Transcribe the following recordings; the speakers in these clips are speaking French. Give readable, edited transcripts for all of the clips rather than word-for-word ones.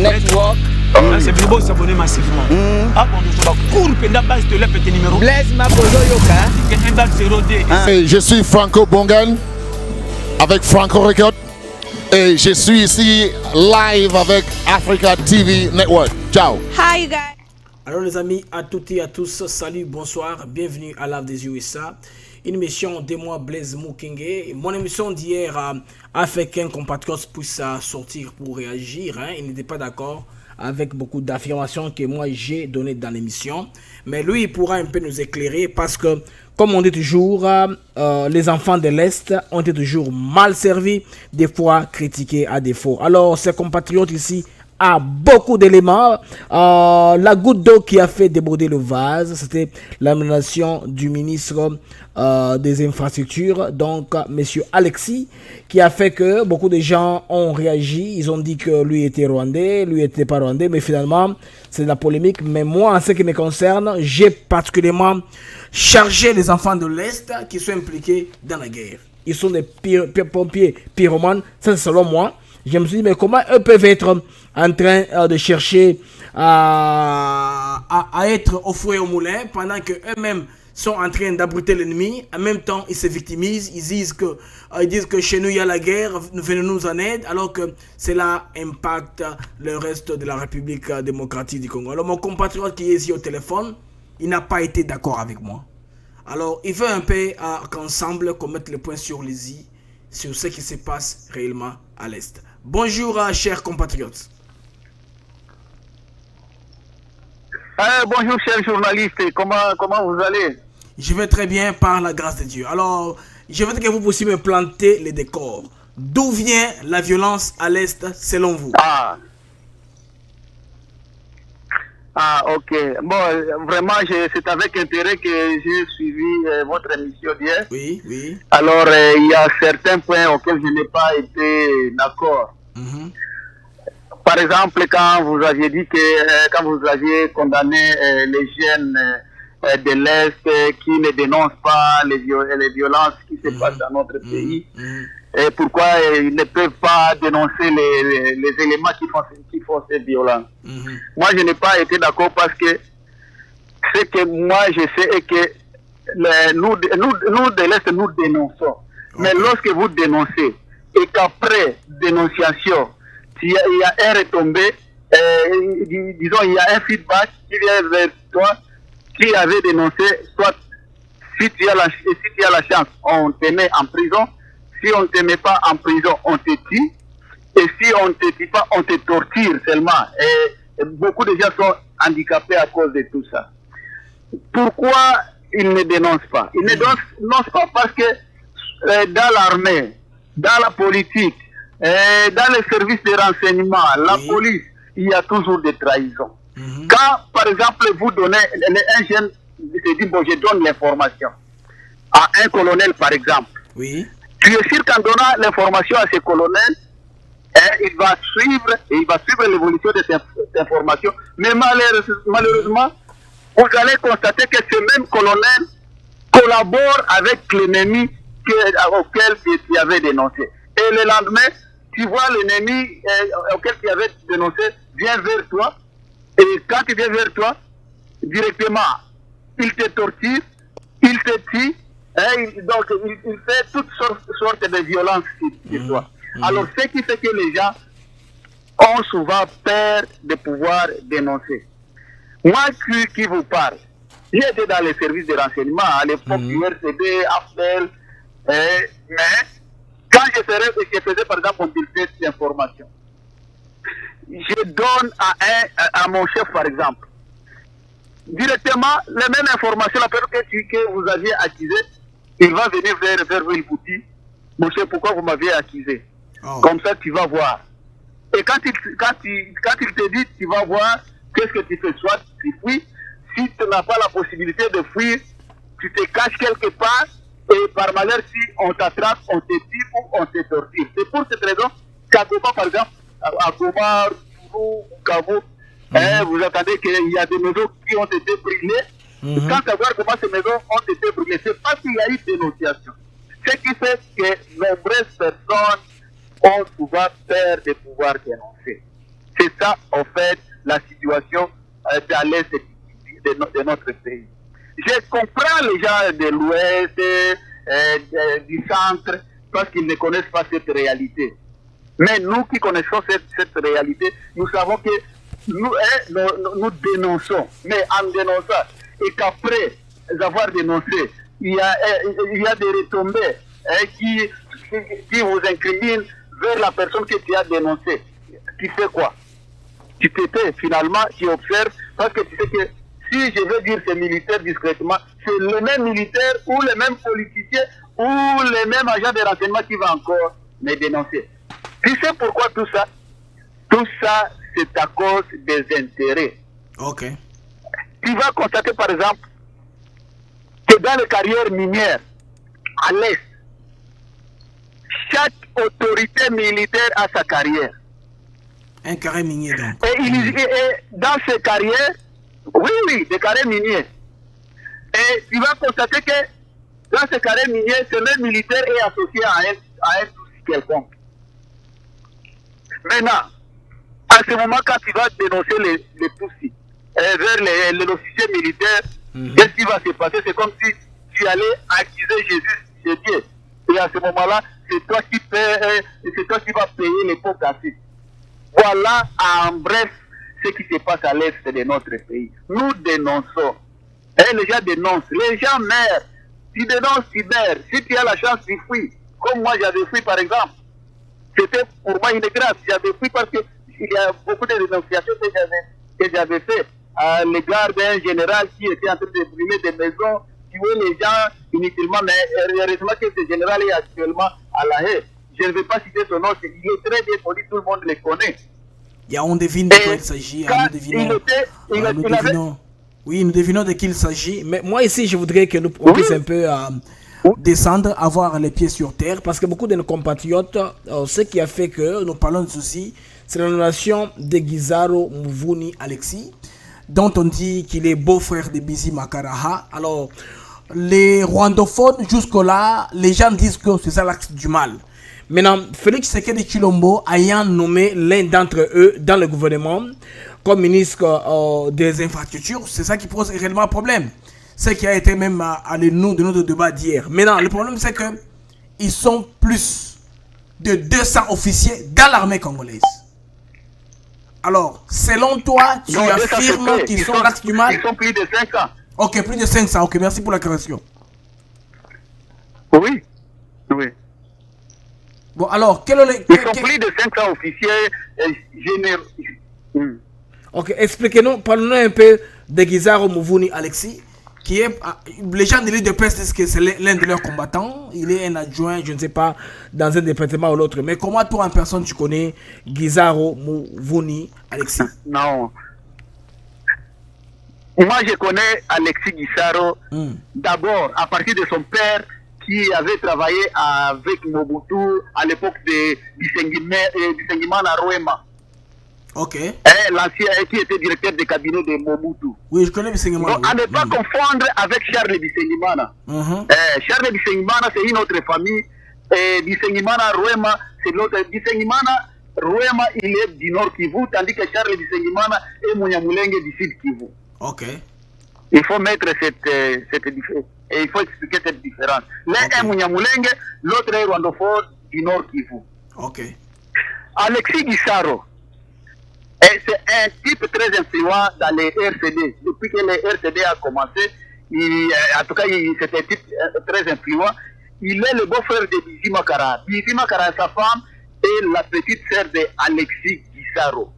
Network. C'est bien beau s'abonner massivement. Ah bon, je vais courir pendant base de petit numéro. Blaise Mabozo Yoka. Et je suis Franco Bongan avec Franco Record et je suis ici live avec Africa TV Network. Ciao. Hi guys. Alors les amis, à toutes et à tous, salut, bonsoir, bienvenue à Live des USA. Une émission de moi, Blaise Mukenge. Mon émission d'hier a fait qu'un compatriote puisse sortir pour réagir. Il n'était pas d'accord avec beaucoup d'affirmations que moi j'ai données dans l'émission. Mais lui, il pourra un peu nous éclairer parce que, comme on dit toujours, les enfants de l'Est ont été toujours mal servis, des fois critiqués à défaut. Alors, ces compatriotes ici a beaucoup d'éléments. La goutte d'eau qui a fait déborder le vase, c'était la nomination du ministre des infrastructures, donc monsieur Alexis, qui a fait que beaucoup de gens ont réagi. Ils ont dit que lui était rwandais, lui était pas rwandais, mais finalement c'est de la polémique. Mais moi, en ce qui me concerne, j'ai particulièrement chargé les enfants de l'Est qui sont impliqués dans la guerre. Ils sont des pompiers pyromanes, ça c'est selon moi. Je me suis dit, mais comment eux peuvent être en train de chercher à être au fouet au moulin pendant qu'eux-mêmes sont en train d'abriter l'ennemi. En même temps, ils se victimisent. Ils disent que chez nous, il y a la guerre, venez nous en aide, alors que cela impacte le reste de la République démocratique du Congo. Alors, mon compatriote qui est ici au téléphone, il n'a pas été d'accord avec moi. Alors, il veut un peu qu'ensemble, qu'on mette le point sur les i, sur ce qui se passe réellement à l'Est. Bonjour, chers compatriotes. Bonjour, chers journalistes. Comment vous allez? Je vais très bien, par la grâce de Dieu. Alors, je veux que vous puissiez me planter les décors. D'où vient la violence à l'Est, selon vous? Ok. Bon, vraiment, c'est avec intérêt que j'ai suivi votre émission d'hier. Oui, oui. Alors, il y a certains points auxquels je n'ai pas été d'accord. Par exemple, quand vous aviez dit que, quand vous aviez condamné les jeunes de l'Est qui ne dénoncent pas les violences qui se passent dans notre pays, et pourquoi ils ne peuvent pas dénoncer les éléments qui font ces violences. Moi, je n'ai pas été d'accord parce que ce que moi je sais est que nous de l'Est, nous dénonçons. Mais lorsque vous dénoncez et qu'après dénonciation, il y a un retombé, disons, il y a un feedback qui vient vers toi qui avait dénoncé, soit si tu as la chance, on te met en prison. Si on ne te met pas en prison, on te tue. Et si on ne te tue pas, on te torture seulement. Et beaucoup de gens sont handicapés à cause de tout ça. Pourquoi ils ne dénoncent pas? Ils ne dénoncent pas parce que dans l'armée, dans la politique, dans les services de renseignement, la police, il y a toujours des trahisons. Quand, par exemple, vous donnez, un jeune se dit, bon, je donne l'information à un colonel, par exemple. Oui. Tu es sûr qu'en donnant l'information à ce colonel, il va suivre l'évolution de cette information. Mais malheureusement, vous allez constater que ce même colonel collabore avec l'ennemi auquel tu avais dénoncé. Et le lendemain, tu vois l'ennemi auquel tu avais dénoncé vient vers toi. Et quand il vient vers toi, directement, il te torture, il te tue. Donc, il fait toutes sortes de violences sur toi. Alors, ce qui fait que les gens ont souvent peur de pouvoir dénoncer. Moi qui vous parle, j'étais dans les services de renseignement à l'époque du RCD, AFDEL, mais quand je faisais par exemple un bulletin d'information, je donne à mon chef par exemple, directement les mêmes informations, la personne que vous aviez accusé, il va venir vers vous, il vous dit, mon chef, pourquoi vous m'aviez accusé? Comme ça, tu vas voir. Et quand il te dit, tu vas voir, qu'est-ce que tu fais? Soit tu fuis, si tu n'as pas la possibilité de fuir, tu te caches quelque part, et par malheur, si on t'attrape, on te tue ou on te torture. C'est pour cette raison qu'à Goma, par exemple, à Goma, Tourou, Kavo, vous attendez qu'il y a des maisons qui ont été brûlées. Quand savoir comment ces maisons ont été brûlées, c'est parce qu'il y a eu dénonciation. Ce qui fait que nombreuses personnes ont souvent peur de pouvoir dénoncer. C'est C'est ça, en fait, la situation dans l'est de notre pays. Je comprends les gens de l'ouest, du centre, parce qu'ils ne connaissent pas cette réalité. Mais nous qui connaissons cette réalité, nous savons que nous dénonçons. Mais en dénonçant, et qu'après avoir dénoncé, il y a des retombées qui vous incriminent vers la personne que tu as dénoncée. Tu fais quoi? Tu te tais finalement, tu observes, parce que tu sais que si je veux dire ces militaires discrètement, c'est le même militaire ou le même politicien ou le même agent de renseignement qui va encore me dénoncer. Tu sais pourquoi tout ça? Tout ça, c'est à cause des intérêts. Ok. Tu vas constater par exemple que dans les carrières minières, à l'Est, chaque autorité militaire a sa carrière. Un carré minier donc. Et dans ces carrières, oui, des carrés miniers. Et tu vas constater que dans ces carrés miniers, ce même militaire est associé à un souci quelconque. Maintenant, à ce moment, quand tu vas dénoncer les soucis vers l'officier militaire, qu'est-ce qui va se passer? C'est comme si tu allais accuser Jésus chez Dieu. Et à ce moment-là, c'est toi qui vas payer les pots cassés. Voilà en bref ce qui se passe à l'est de notre pays. Nous dénonçons. Et les gens dénoncent. Les gens meurent. Tu dénonces, tu meurs. Si tu as la chance, tu fuis. Comme moi, j'avais fui par exemple. C'était pour moi une grâce. J'avais fui parce qu'il y a beaucoup de dénonciations que j'avais fait à l'égard d'un général qui était en train de brûler des maisons, tuer les gens inutilement. Mais heureusement que ce général est actuellement à La Haye. Je ne vais pas citer son nom, il est très bien connu, tout le monde le connaît. On devine de quoi il s'agit. Oui, nous devinons de qui il s'agit. Mais moi ici, je voudrais que nous puissions un peu descendre, avoir les pieds sur terre, parce que beaucoup de nos compatriotes, ce qui a fait que nous parlons de ceci, c'est la nomination de Guizaro Muvuni Alexis, dont on dit qu'il est beau-frère de Bizi Makaraha. Alors, les rwandophones, jusque-là, les gens disent que c'est ça l'axe du mal. Maintenant, Félix Tshisekedi Tshilombo ayant nommé l'un d'entre eux dans le gouvernement comme ministre des infrastructures, c'est ça qui pose réellement un problème. Ce qui a été même à de notre débat d'hier. Maintenant, le problème c'est que ils sont plus de 200 officiers dans l'armée congolaise. Alors, selon toi, tu affirmes qu'ils sont l'axe du mal? Ils sont plus de 500. Ok, plus de 500. Ok, merci pour la correction. Oui. Bon, alors, ils sont plus de 500 officiers généraux. Ok, expliquez-nous, parlons-nous un peu de Guizaro Muvuni Alexis, qui est, les gens de l'île de presse disent que c'est l'un de leurs combattants, il est un adjoint, je ne sais pas, dans un département ou l'autre, mais comment toi en personne tu connais Guizaro Muvuni Alexis? Non. Moi je connais Alexis Guizaro d'abord à partir de son père qui avait travaillé avec Mobutu à l'époque de Bisengimana Rwema. Ok. L'ancien qui était directeur de cabinet de Mobutu. Oui, je connais Bisengimana. À ne pas confondre avec Charles Bisengimana. Charles Bisengimana, c'est une autre famille. Bisengimana Rwema, c'est l'autre. Bisengimana Rwema, il est du Nord Kivu, tandis que Charles Bisengimana est Munyamulenge du Sud Kivu. Ok. Il faut mettre cette différence. Et il faut expliquer cette différence. L'un est Munyamulenge, l'autre est rwandophone du Nord Kivu. Ok. Alexis Guizaro. C'est un type très influent dans les RCD. Depuis que les RCD a commencé, en tout cas, c'est un type très influent. Il est le beau-frère de Bizi Makara. Bizi Makara, sa femme, est la petite sœur de Alexis Guizaro.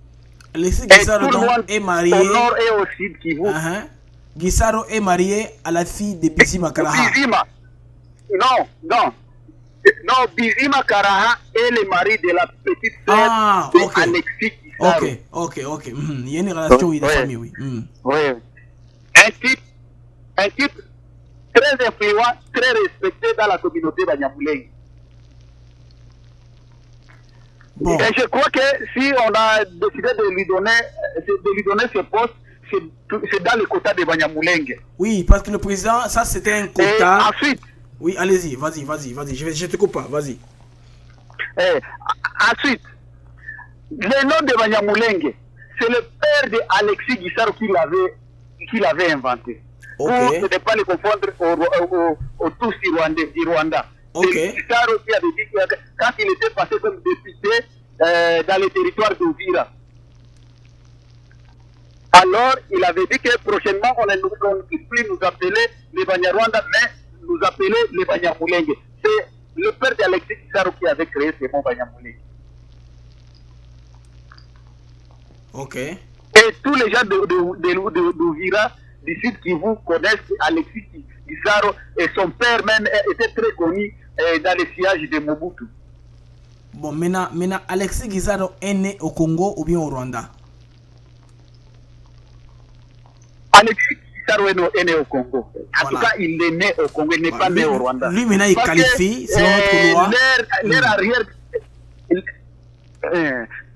Alexis Guizaro est marié au nord et au sud Kivu. Guizaro est marié à la fille de Bizi Makara. Non, Bizi Makara est le mari de la petite sœur de Alexis Guizaro. Ok. Il y a une relation de famille, oui. Oui. Un type très influent, très respecté dans la communauté Banyamulenge. Bon. Et je crois que si on a décidé de lui donner ce poste, c'est dans le quota de Banyamulenge. Oui, parce que le président, ça c'était un quota. Et ensuite. Oui, allez-y, vas-y. Je te coupe pas, vas-y. Ensuite, le nom de Banyamulenge, c'est le père de Alexis Guissaro qui l'avait inventé. Pour ne pas le confondre au Tutsi du Rwanda. C'est Guissaro qui avait dit que quand il était passé comme député dans les territoires d'Uvira. Alors, il avait dit que prochainement, on ne plus nous appeler les Banyarwanda, mais nous appeler les Banyamulenge. C'est le père d'Alexis Guissaro qui avait créé ce mot Banyamulenge. Ok. Et tous les gens d'Uvira, du Sud Kivu, connaissent Alexis Guissaro et son père même était très connu dans les sièges de Mobutu. Bon, maintenant, Alexis Guissaro est né au Congo ou bien au Rwanda? Alexis Guissaro est né au Congo. En tout cas, il est né au Congo, il n'est pas né au Rwanda. Lui, maintenant, il qualifie, selon notre loi.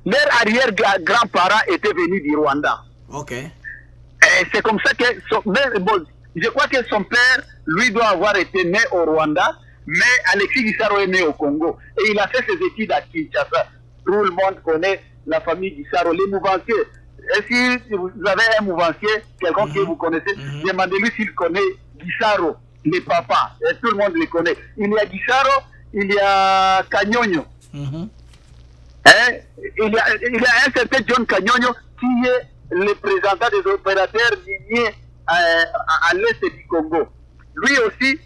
Leur arrière-grand-parent était venu du Rwanda. Ok. C'est comme ça que je crois que son père, lui, doit avoir été né au Rwanda, mais Alexis Guissaro est né au Congo. Et il a fait ses études à Kinshasa. Tout le monde connaît la famille Guissaro, les mouvanciers. Et si vous avez un mouvancier, quelqu'un que vous connaissez, demandez-lui s'il connaît Guissaro, les papas. Et tout le monde les connaît. Il y a Guissaro, il y a Kanyonyo. Il y a un certain John Kanyonyo qui est le représentant des opérateurs miniers à l'est du Congo. Lui aussi,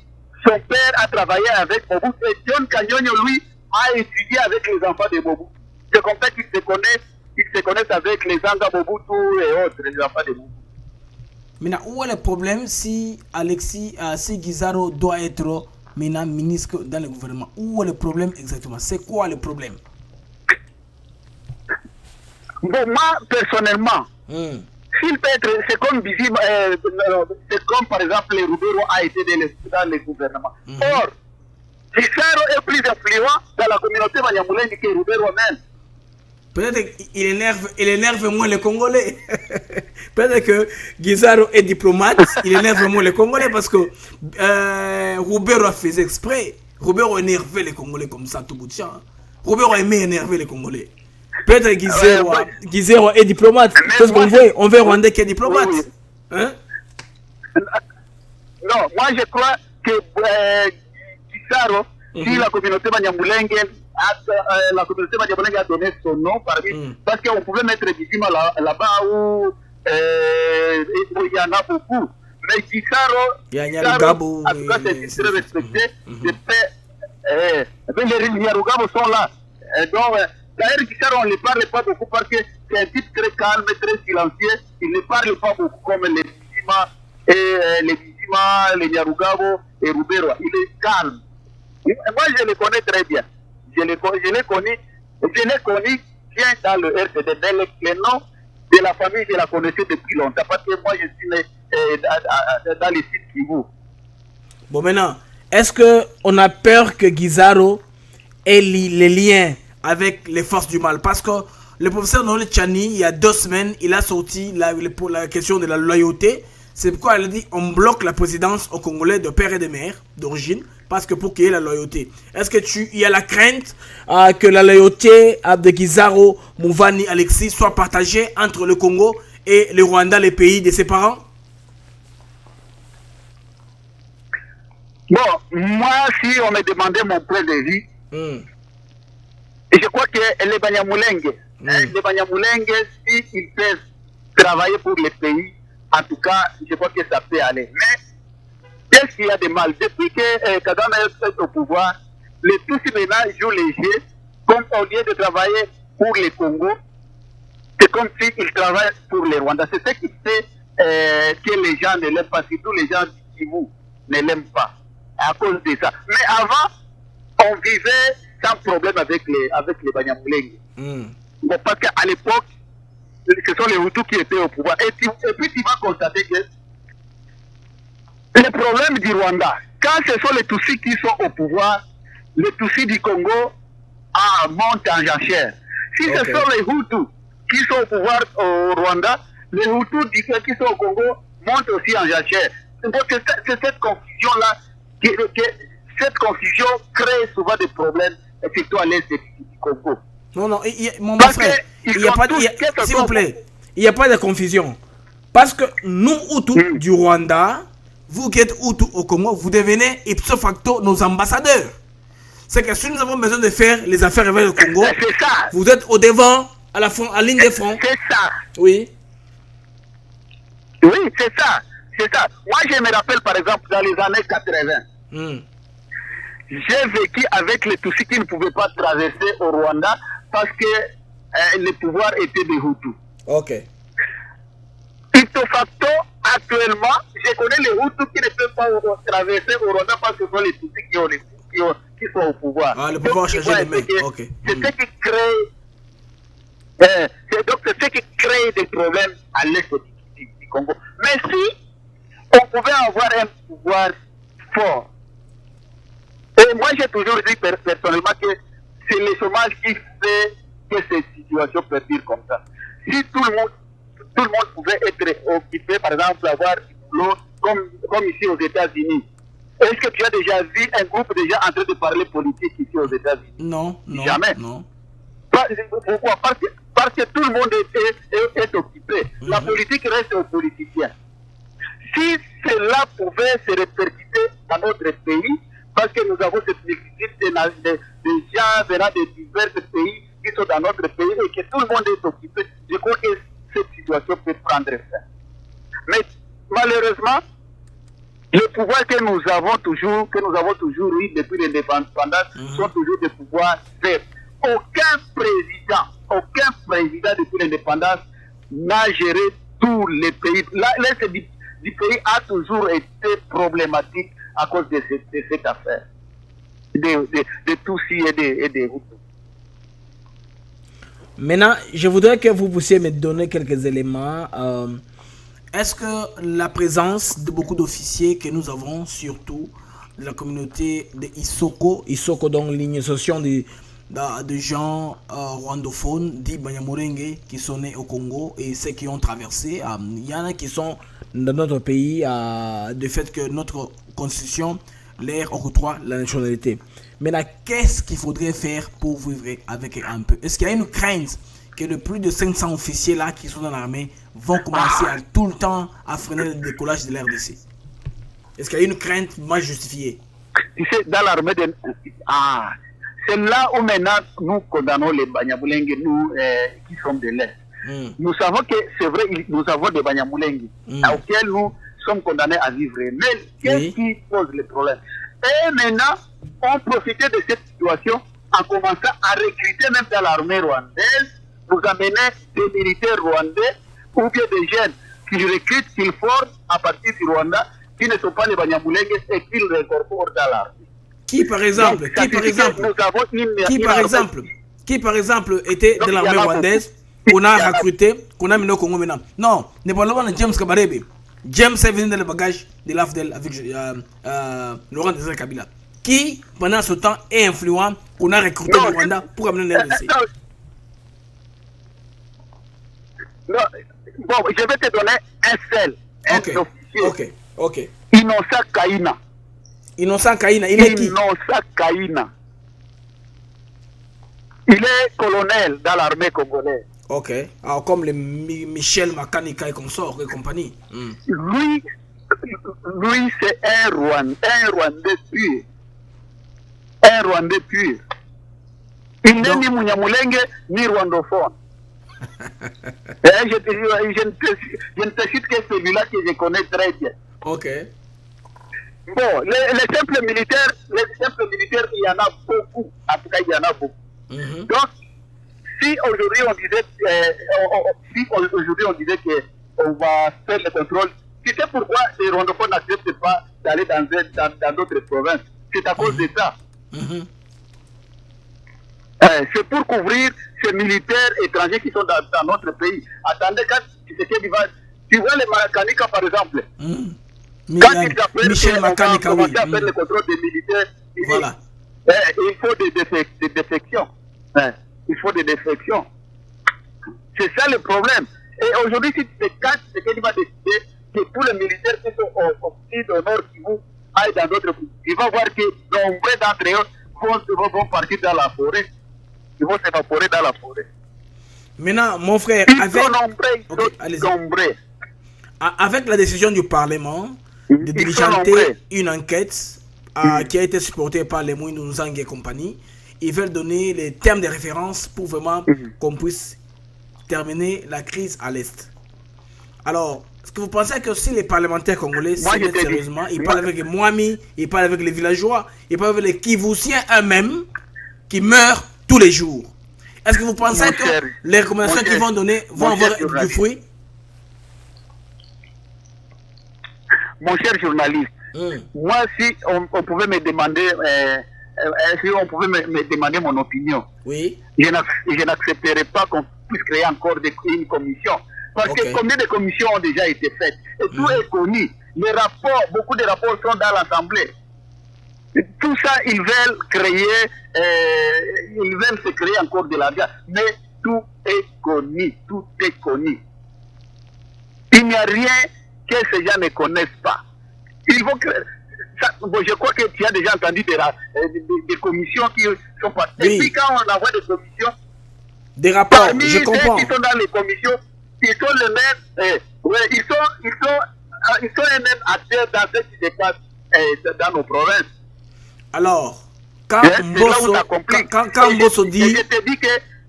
son père a travaillé avec Mobutu. Et John Kanyonyo, lui, a étudié avec les enfants de Mobutu. C'est comme ça qu'ils se connaissent avec les Zanga Mobutu et autres, les enfants de Mobutu. Maintenant, où est le problème si Alexis Guissaro doit être maintenant ministre dans le gouvernement? Où est le problème exactement? C'est quoi le problème? Bon, moi, personnellement, s'il peut être, c'est comme par exemple, les Rubero a été dans le gouvernement. Or, Guissaro est plus influent dans la communauté Banyamulenge que Rubero même. Peut-être qu'il énerve moins les Congolais. Peut-être que Guissaro est diplomate, il énerve moins les Congolais parce que Rubero a fait exprès. Rubero a énervé les Congolais comme ça tout bout de champ. Rubero a aimé énerver les Congolais. Peut-être que Guissaro est diplomate. Parce qu'on on veut Rwandais qui est diplomate. Hein? Non, moi je crois que Guissaro, si la communauté Banyamulenge a donné son nom parce qu'on pouvait mettre Bissima là-bas où il y en a beaucoup. Mais Guissaro, en tout cas, c'est très respecté. Les Nyarugabo sont là. Donc, d'ailleurs, Guissaro, on ne parle pas beaucoup parce que c'est un type très calme, très silencieux. Il ne parle pas beaucoup comme les Bissima, les Nyarugabo et Rubero. Il est calme. Moi, je le connais très bien. Je l'ai connu bien dans le RCD. Mais le nom de la famille, je la connaissais depuis longtemps. Parce que moi, je suis né dans les sites Kivu. Bon, maintenant, est-ce qu'on a peur que Guissaro ait les liens avec les forces du mal? Parce que le professeur Noël Tchani, il y a 2 semaines, il a sorti la question de la loyauté. C'est pourquoi elle a dit on bloque la présidence aux Congolais de père et de mère d'origine, parce que pour qu'il y ait la loyauté. Est-ce que il y a la crainte que la loyauté de Guissaro, Mouvani, Alexis soit partagée entre le Congo et le Rwanda, les pays de ses parents? Bon, moi, si on me demandait mon point de vue, je crois que les Banyamulenge, les Banyamulenge, s'ils peuvent travailler pour les pays, en tout cas, je crois que ça peut aller. Mais, qu'est-ce qu'il y a de mal? Depuis que Kagame est au pouvoir, les Tutsis maintenant jouent les jeux, comme au lieu de travailler pour les Congo, c'est comme s'ils travaillent pour les Rwandais. C'est ce qui fait que les gens ne l'aiment pas, surtout les gens du Kivu ne l'aiment pas, à cause de ça. Mais avant, on vivait sans problème avec les Banyamulenge. Bon, parce qu'à l'époque, ce sont les Hutus qui étaient au pouvoir. Et puis tu vas constater que le problème du Rwanda, quand ce sont les Tutsis qui sont au pouvoir, les Tutsis du Congo montent en jachère. Si ce sont les Hutus qui sont au pouvoir au Rwanda, les Hutus qui sont au Congo montent aussi en jachère. Donc c'est cette confusion-là, cette confusion crée souvent des problèmes, surtout à l'est du Congo. Non, mon frère, s'il vous plaît, il n'y a pas de confusion. Parce que nous, Hutus du Rwanda, vous qui êtes Hutus au Congo, vous devenez ipso facto nos ambassadeurs. C'est que si nous avons besoin de faire les affaires avec le Congo, vous êtes au devant, à ligne de front. C'est ça. Oui. Oui, c'est ça. C'est ça. Moi, je me rappelle, par exemple, dans les années 80, j'ai vécu avec les Tutsis qui ne pouvaient pas traverser au Rwanda parce que le pouvoir était des Hutus. Ok. Ipso facto, actuellement, je connais les Hutus qui ne peuvent pas traverser au Rwanda parce que ce sont les Tutsis qui sont au pouvoir. Ah, le pouvoir a changé de main. Ok. C'est ce qui crée... donc c'est ce qui crée des problèmes à l'est du Congo. Mais si on pouvait avoir un pouvoir fort, et moi j'ai toujours dit personnellement que c'est le chômage qui fait que cette situation perdure comme ça. Si tout le monde pouvait être occupé, par exemple, avoir du boulot, comme ici aux États-Unis. Est-ce que tu as déjà vu un groupe déjà en train de parler politique ici aux États-Unis? Non, non. Jamais. Non. Pourquoi? Parce que tout le monde est occupé. La politique reste aux politiciens. Si cela pouvait se répercuter dans notre pays, parce que nous avons cette multitude de gens venant de divers pays qui sont dans notre pays et que tout le monde est occupé, je crois que cette situation peut prendre fin. Mais malheureusement, le pouvoir que nous avons toujours eu depuis l'indépendance sont toujours des pouvoirs faibles. Aucun président depuis l'indépendance n'a géré tous les pays. L'Est du pays a toujours été problématique à cause de cette affaire. De Tutsis et des Hutus. Maintenant, je voudrais que vous puissiez me donner quelques éléments. Est-ce que la présence de beaucoup d'officiers que nous avons, surtout de la communauté de Isoko donc l'initiation de gens rwandophones, dits Banyamulenge, qui sont nés au Congo et ceux qui ont traversé, il y en a qui sont dans notre pays du fait que notre constitution leur octroie la nationalité. Maintenant, qu'est-ce qu'il faudrait faire pour vivre avec un peu? Est-ce qu'il y a une crainte que de plus de 500 officiers là qui sont dans l'armée vont commencer à tout le temps à freiner le décollage de l'RDC? Est-ce qu'il y a une crainte mal justifiée? Tu sais, dans l'armée de... c'est là où maintenant nous condamnons les Banyamulenge, nous qui sommes de l'Est. Nous savons que c'est vrai, nous avons des Banyamulenge auxquels nous sommes condamnés à vivre. Mais qu'est-ce qui pose le problème? Et maintenant, on profitait de cette situation en commençant à recruter même dans l'armée rwandaise, nous amener des militaires rwandais ou bien des jeunes qui recrutent, qu'ils forment à partir du Rwanda, qui ne sont pas les Banyamulenge et qu'ils réincorporent dans l'armée. Qui par exemple était de l'armée rwandaise, qu'on a recruté, qu'on a mis au Congo maintenant? Non, ne parlons pas de James Kabarebe. James est venu dans le bagage de l'AFDEL avec Laurent Désiré Kabila, qui pendant ce temps est influent, qu'on a recruté au Rwanda pour amener le RDC. Non, bon, je vais te donner un seul, officier. Ok. Innocent Kaina. Innocent Kaina, il est qui? Innocent Kaina. Il est colonel dans l'armée congolaise. Ok. Alors, comme les Michel Makanika et consorts et compagnie. Lui c'est un Rwandais pur. Un Rwandais pur. Il n'est ni Munyamulenge ni rwandophone. Je ne te cite que celui-là que je connais très bien. Ok. Bon, les simples militaires, il y en a beaucoup. En tout cas, il y en a beaucoup. Donc, si aujourd'hui on disait qu'on va faire le contrôle, tu sais pourquoi les rwandophones n'acceptent pas d'aller dans d'autres provinces? C'est à cause de ça. C'est pour couvrir ces militaires étrangers qui sont dans notre pays. Attendez, quand tu vois les Makanika par exemple. Quand ils appellent Michel Makanika, oui. À faire le contrôle des militaires, voilà. Il faut des défections. Il faut des défections. C'est ça le problème. Et aujourd'hui, si tu te casses, c'est qu'il va décider que tous les militaires qui sont au sud, au nord, qui vont aller dans d'autres pays. Il va voir que nombre d'entre eux vont partir dans la forêt. Ils vont s'évaporer dans la forêt. Maintenant, mon frère, avec la décision du Parlement de diligenter une enquête qui a été supportée par les Mouinou Zang et compagnie, ils veulent donner les termes de référence pour vraiment qu'on puisse terminer la crise à l'Est. Alors, est-ce que vous pensez que si les parlementaires congolais se mettent sérieusement, ils parlent avec les Mouami, ils parlent avec les villageois, ils parlent avec les Kivusiens eux-mêmes qui meurent tous les jours? Est-ce que vous pensez que les recommandations qu'ils vont donner vont avoir du fruit? Mon cher journaliste, moi, si on pouvait me demander, mon opinion, oui, je n'accepterais pas qu'on puisse créer encore une commission. Parce que combien de commissions ont déjà été faites? Et tout est connu. Les rapports, beaucoup de rapports sont dans l'Assemblée. Tout ça, ils veulent se créer encore de l'argent. Mais tout est connu. Tout est connu. Il n'y a rien que ces gens ne connaissent pas. Ils vont créer. Je crois que tu as déjà entendu des commissions qui sont passées. Oui. Et puis quand on envoie des commissions, des rapports, parmi je comprends. ceux qui sont dans les commissions, ils sont les mêmes, ils sont les mêmes acteurs dans ce qui se passe dans nos provinces. Alors, quand Mbosso dit,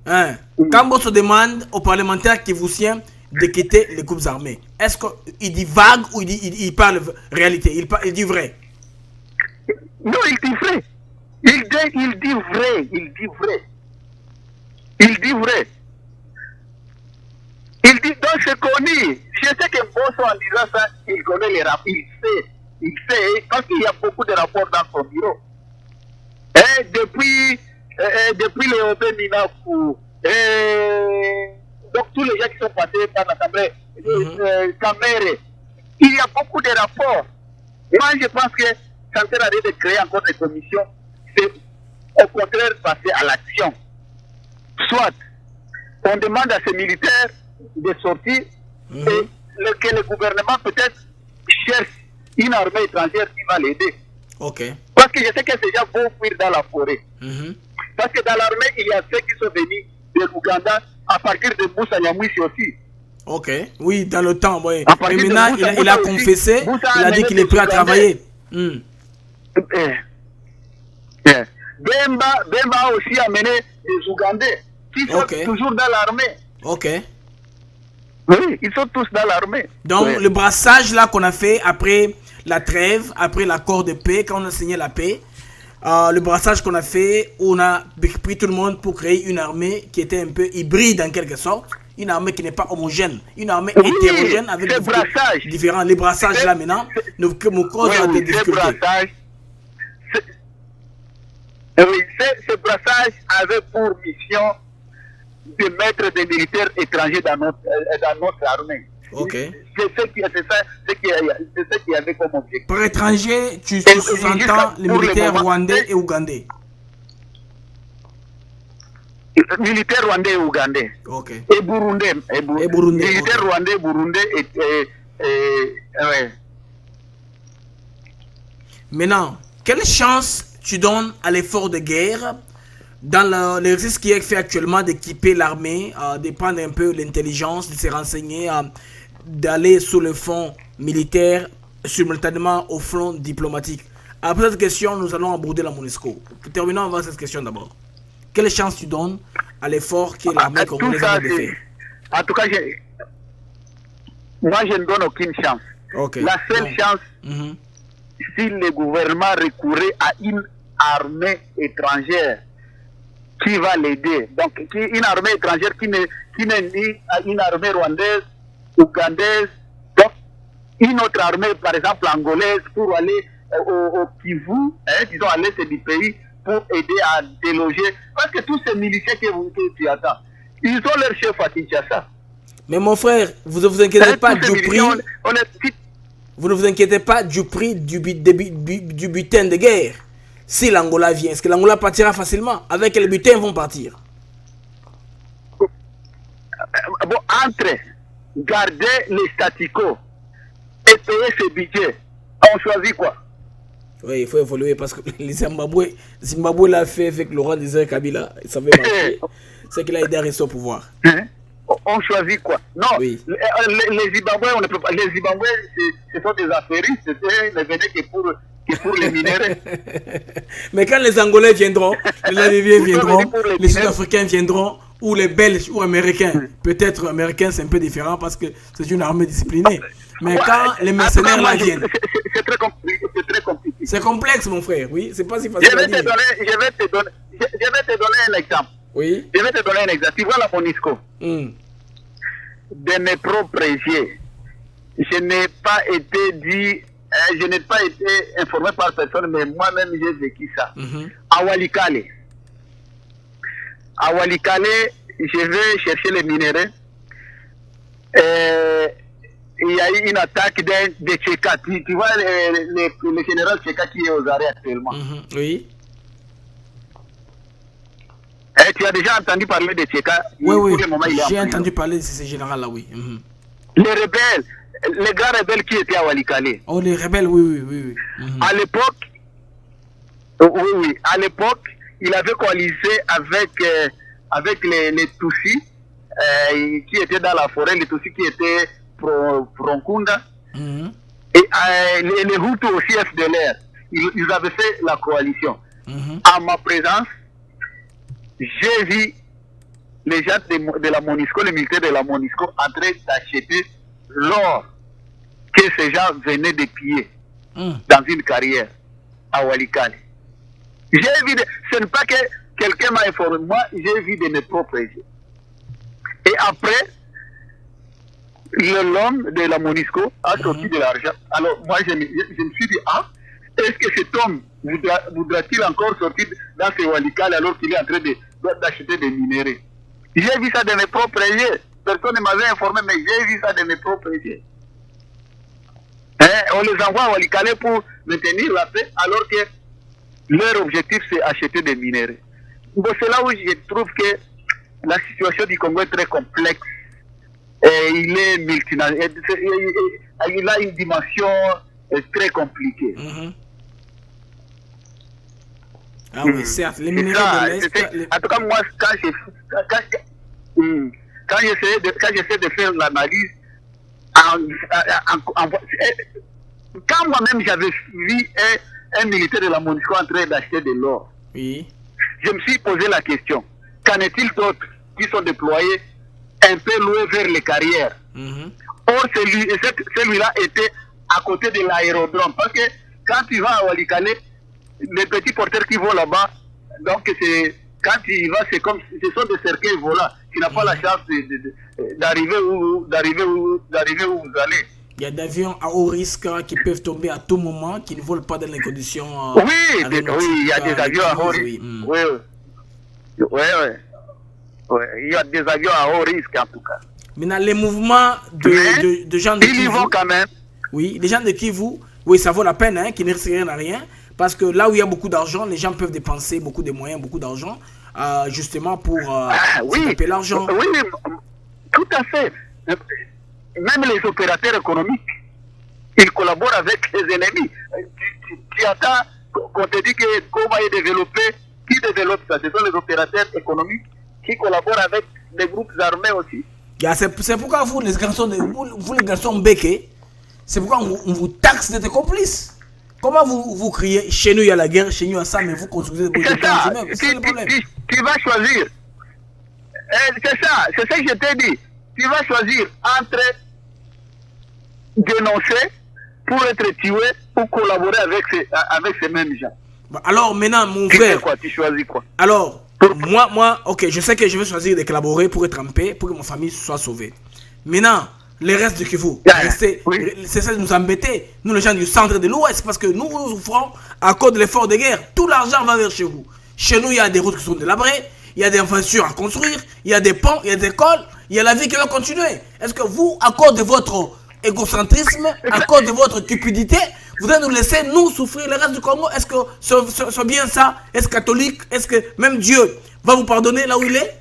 quand Mbosso demande aux parlementaires qui vous tiennent de quitter les groupes armés, est-ce qu'il dit vague ou il parle réalité? Il dit vrai? Non, il dit vrai. Il dit vrai. Il dit donc c'est connu. Je sais que Mbosso en disant ça, il connaît les rapports. Il sait parce qu'il y a beaucoup de rapports dans son bureau. Et depuis les OP Minakou, donc tous les gens qui sont passés par l'Assemblée, Kamere, il y a beaucoup de rapports. Moi je pense que ça ne sert à rien de créer encore des commissions, c'est au contraire passer à l'action. Soit on demande à ces militaires de sortir et que le gouvernement peut-être cherche une armée étrangère qui va l'aider. Ok. Parce que je sais que ces gens vont fuir dans la forêt. Parce que dans l'armée, il y a ceux qui sont venus de l'Ouganda à partir de Moussa Nyamwisi aussi. Ok. Oui, dans le temps, oui. Mais maintenant, il a confessé, il a dit qu'il est prêt à travailler. Bemba a aussi amené des Ougandais qui sont toujours dans l'armée. Ok. Oui, ils sont tous dans l'armée. Donc, le brassage là qu'on a fait après la trêve, après l'accord de paix, quand on a signé la paix, le brassage qu'on a fait, on a pris tout le monde pour créer une armée qui était un peu hybride en quelque sorte, une armée qui n'est pas homogène, une armée hétérogène avec des brassages différents. Les brassages là maintenant nous causent des difficultés. Ce brassage avait pour mission de mettre des militaires étrangers dans notre armée. Ok. C'est ce qui avait comme objectif. Par étranger, tu sous-entends les militaires rwandais et ougandais. Militaires rwandais et ougandais. Ok. Et burundais. Militaires rwandais, burundais et ouais. Maintenant, quelle chance tu donnes à l'effort de guerre dans l'exercice qui est fait actuellement d'équiper l'armée, de prendre un peu l'intelligence, de se renseigner, d'aller sur le front militaire, simultanément au front diplomatique? Après cette question, nous allons aborder la MONUSCO. Terminons avec cette question d'abord. Quelle chance tu donnes à l'effort que l'armée congolaise a fait? En tout cas, moi je ne donne aucune chance. Okay. La seule chance, si le gouvernement recourait à une armée étrangère qui va l'aider. Donc, une armée étrangère qui n'est ni une armée rwandaise, ougandaise, donc une autre armée, par exemple angolaise, pour aller au Kivu, disons à l'est du pays, pour aider à déloger. Parce que tous ces miliciens que tu attends, ils ont leur chef à Kinshasa. Mais mon frère, vous ne vous inquiétez pas du prix. Vous ne vous inquiétez pas du prix du butin de guerre. Si l'Angola vient, est-ce que l'Angola partira facilement? Avec les butins, ils vont partir. Bon, entre garder les statu quo et payer ce budget, on choisit quoi? Oui, il faut évoluer parce que les Zimbabwe l'a fait avec Laurent Désiré Kabila. Ça veut marcher. C'est qu'il a aidé à rester au pouvoir. on choisit quoi? Non, Oui. les Zimbabwéens, on ne peut pas. Les Zimbabwéens, ce sont des affairistes, ne venaient que pour les minéraux. Mais quand les Angolais viendront, les Namibiens viendront, les Sud-Africains viendront, ou les Belges ou Américains, peut-être Américains c'est un peu différent parce que c'est une armée disciplinée. Mais quand les mercenaires là viennent, c'est très compliqué. C'est complexe, mon frère, oui, c'est pas si facile à dire. Je vais te donner un exemple. Oui. Je vais te donner un exemple. Tu vois la MONUSCO. De mes propres yeux, je n'ai pas été informé par personne, mais moi-même j'ai vécu ça. À Walikale. À Walikale, je vais chercher les minéraux. Il y a eu une attaque de Tcheka. Tu vois le général Tcheka qui est aux arrêts actuellement. Oui. Tu as déjà entendu parler de Tcheka? Oui, j'ai entendu parler de ce général-là, oui. Les rebelles, les grands rebelles qui étaient à Walikale. Oh, les rebelles, oui. À l'époque, à l'époque, il avait coalisé avec les Tutsis qui étaient dans la forêt, les Tutsis qui étaient Pronkunda, et les Hutus aussi FDLR. Ils avaient fait la coalition. À ma présence, j'ai vu les gens de la MONUSCO, les militaires de la MONUSCO, en train d'acheter l'or que ces gens venaient de piller dans une carrière à Walikale. J'ai vu, ce n'est pas que quelqu'un m'a informé, moi j'ai vu de mes propres yeux. Et après, l'homme de la MONUSCO a sorti de l'argent. Alors moi je me suis dit, est-ce que cet homme voudra-t-il encore sortir dans ce Walikale alors qu'il est en train d'acheter des minéraux? J'ai vu ça de mes propres yeux. Personne ne m'avait informé, mais j'ai vu ça de mes propres yeux. On les envoie à Walikale pour maintenir la paix alors que leur objectif c'est acheter des minéraux. Bon, c'est là où je trouve que la situation du Congo est très complexe. Il est multinational. Il a une dimension très compliquée. Ah oui, certes, les minéraux de l'Est... En tout cas, moi, quand j'essaie de faire l'analyse, quand moi-même j'avais vu un militaire de la MONUSCO en train d'acheter de l'or, oui, je me suis posé la question, qu'en est-il d'autres qui sont déployés un peu loin vers les carrières? Or, celui-là était à côté de l'aérodrome. Parce que quand tu vas à Walikale, les petits porteurs qui vont là-bas, donc quand tu y vas, ce sont des cercueils volants. Tu n'as pas la chance d'arriver où vous allez. Il y a des avions à haut risque qui peuvent tomber à tout moment, qui ne volent pas dans les conditions. Oui, il y a des avions à haut risque. Il y a des avions à haut risque en tout cas. Maintenant, les mouvements de gens de Kivu. Ils y vont quand même. Oui, les gens de Kivu, oui, ça vaut la peine, hein, qui ne risquent rien à rien. Parce que là où il y a beaucoup d'argent, les gens peuvent dépenser beaucoup de moyens, beaucoup d'argent, justement pour taper l'argent. Oui, tout à fait. Même les opérateurs économiques, ils collaborent avec les ennemis. Tu attends qu'on te dit que comment est développé, qui développe ça? Ce sont les opérateurs économiques qui collaborent avec les groupes armés aussi. C'est pourquoi vous, les garçons béqués, c'est pourquoi on vous taxe d'être complices. Comment vous criez, chez nous il y a la guerre, chez nous il y a ça, mais vous construisez des c'est ça. C'est le problème. Tu vas choisir. C'est ça que je t'ai dit. Tu vas choisir entre dénoncer pour être tué ou collaborer avec ces mêmes gens. Alors maintenant, mon frère. Tu choisis quoi? Alors, moi, ok, je sais que je vais choisir de collaborer pour être en paix, pour que ma famille soit sauvée. Maintenant, les restes de Kivu, c'est ça de nous embêter, nous les gens du centre de l'Ouest, parce que nous souffrons à cause de l'effort de guerre. Tout l'argent va vers chez vous. Chez nous, il y a des routes qui sont délabrées, il y a des infrastructures à construire, il y a des ponts, il y a des écoles, il y a la vie qui va continuer. Est-ce que vous, à cause de votre égocentrisme, à cause de votre cupidité, vous allez nous laisser, nous, souffrir le reste du Congo? Est-ce que c'est bien ça? Est-ce catholique? Est-ce que même Dieu va vous pardonner là où il est?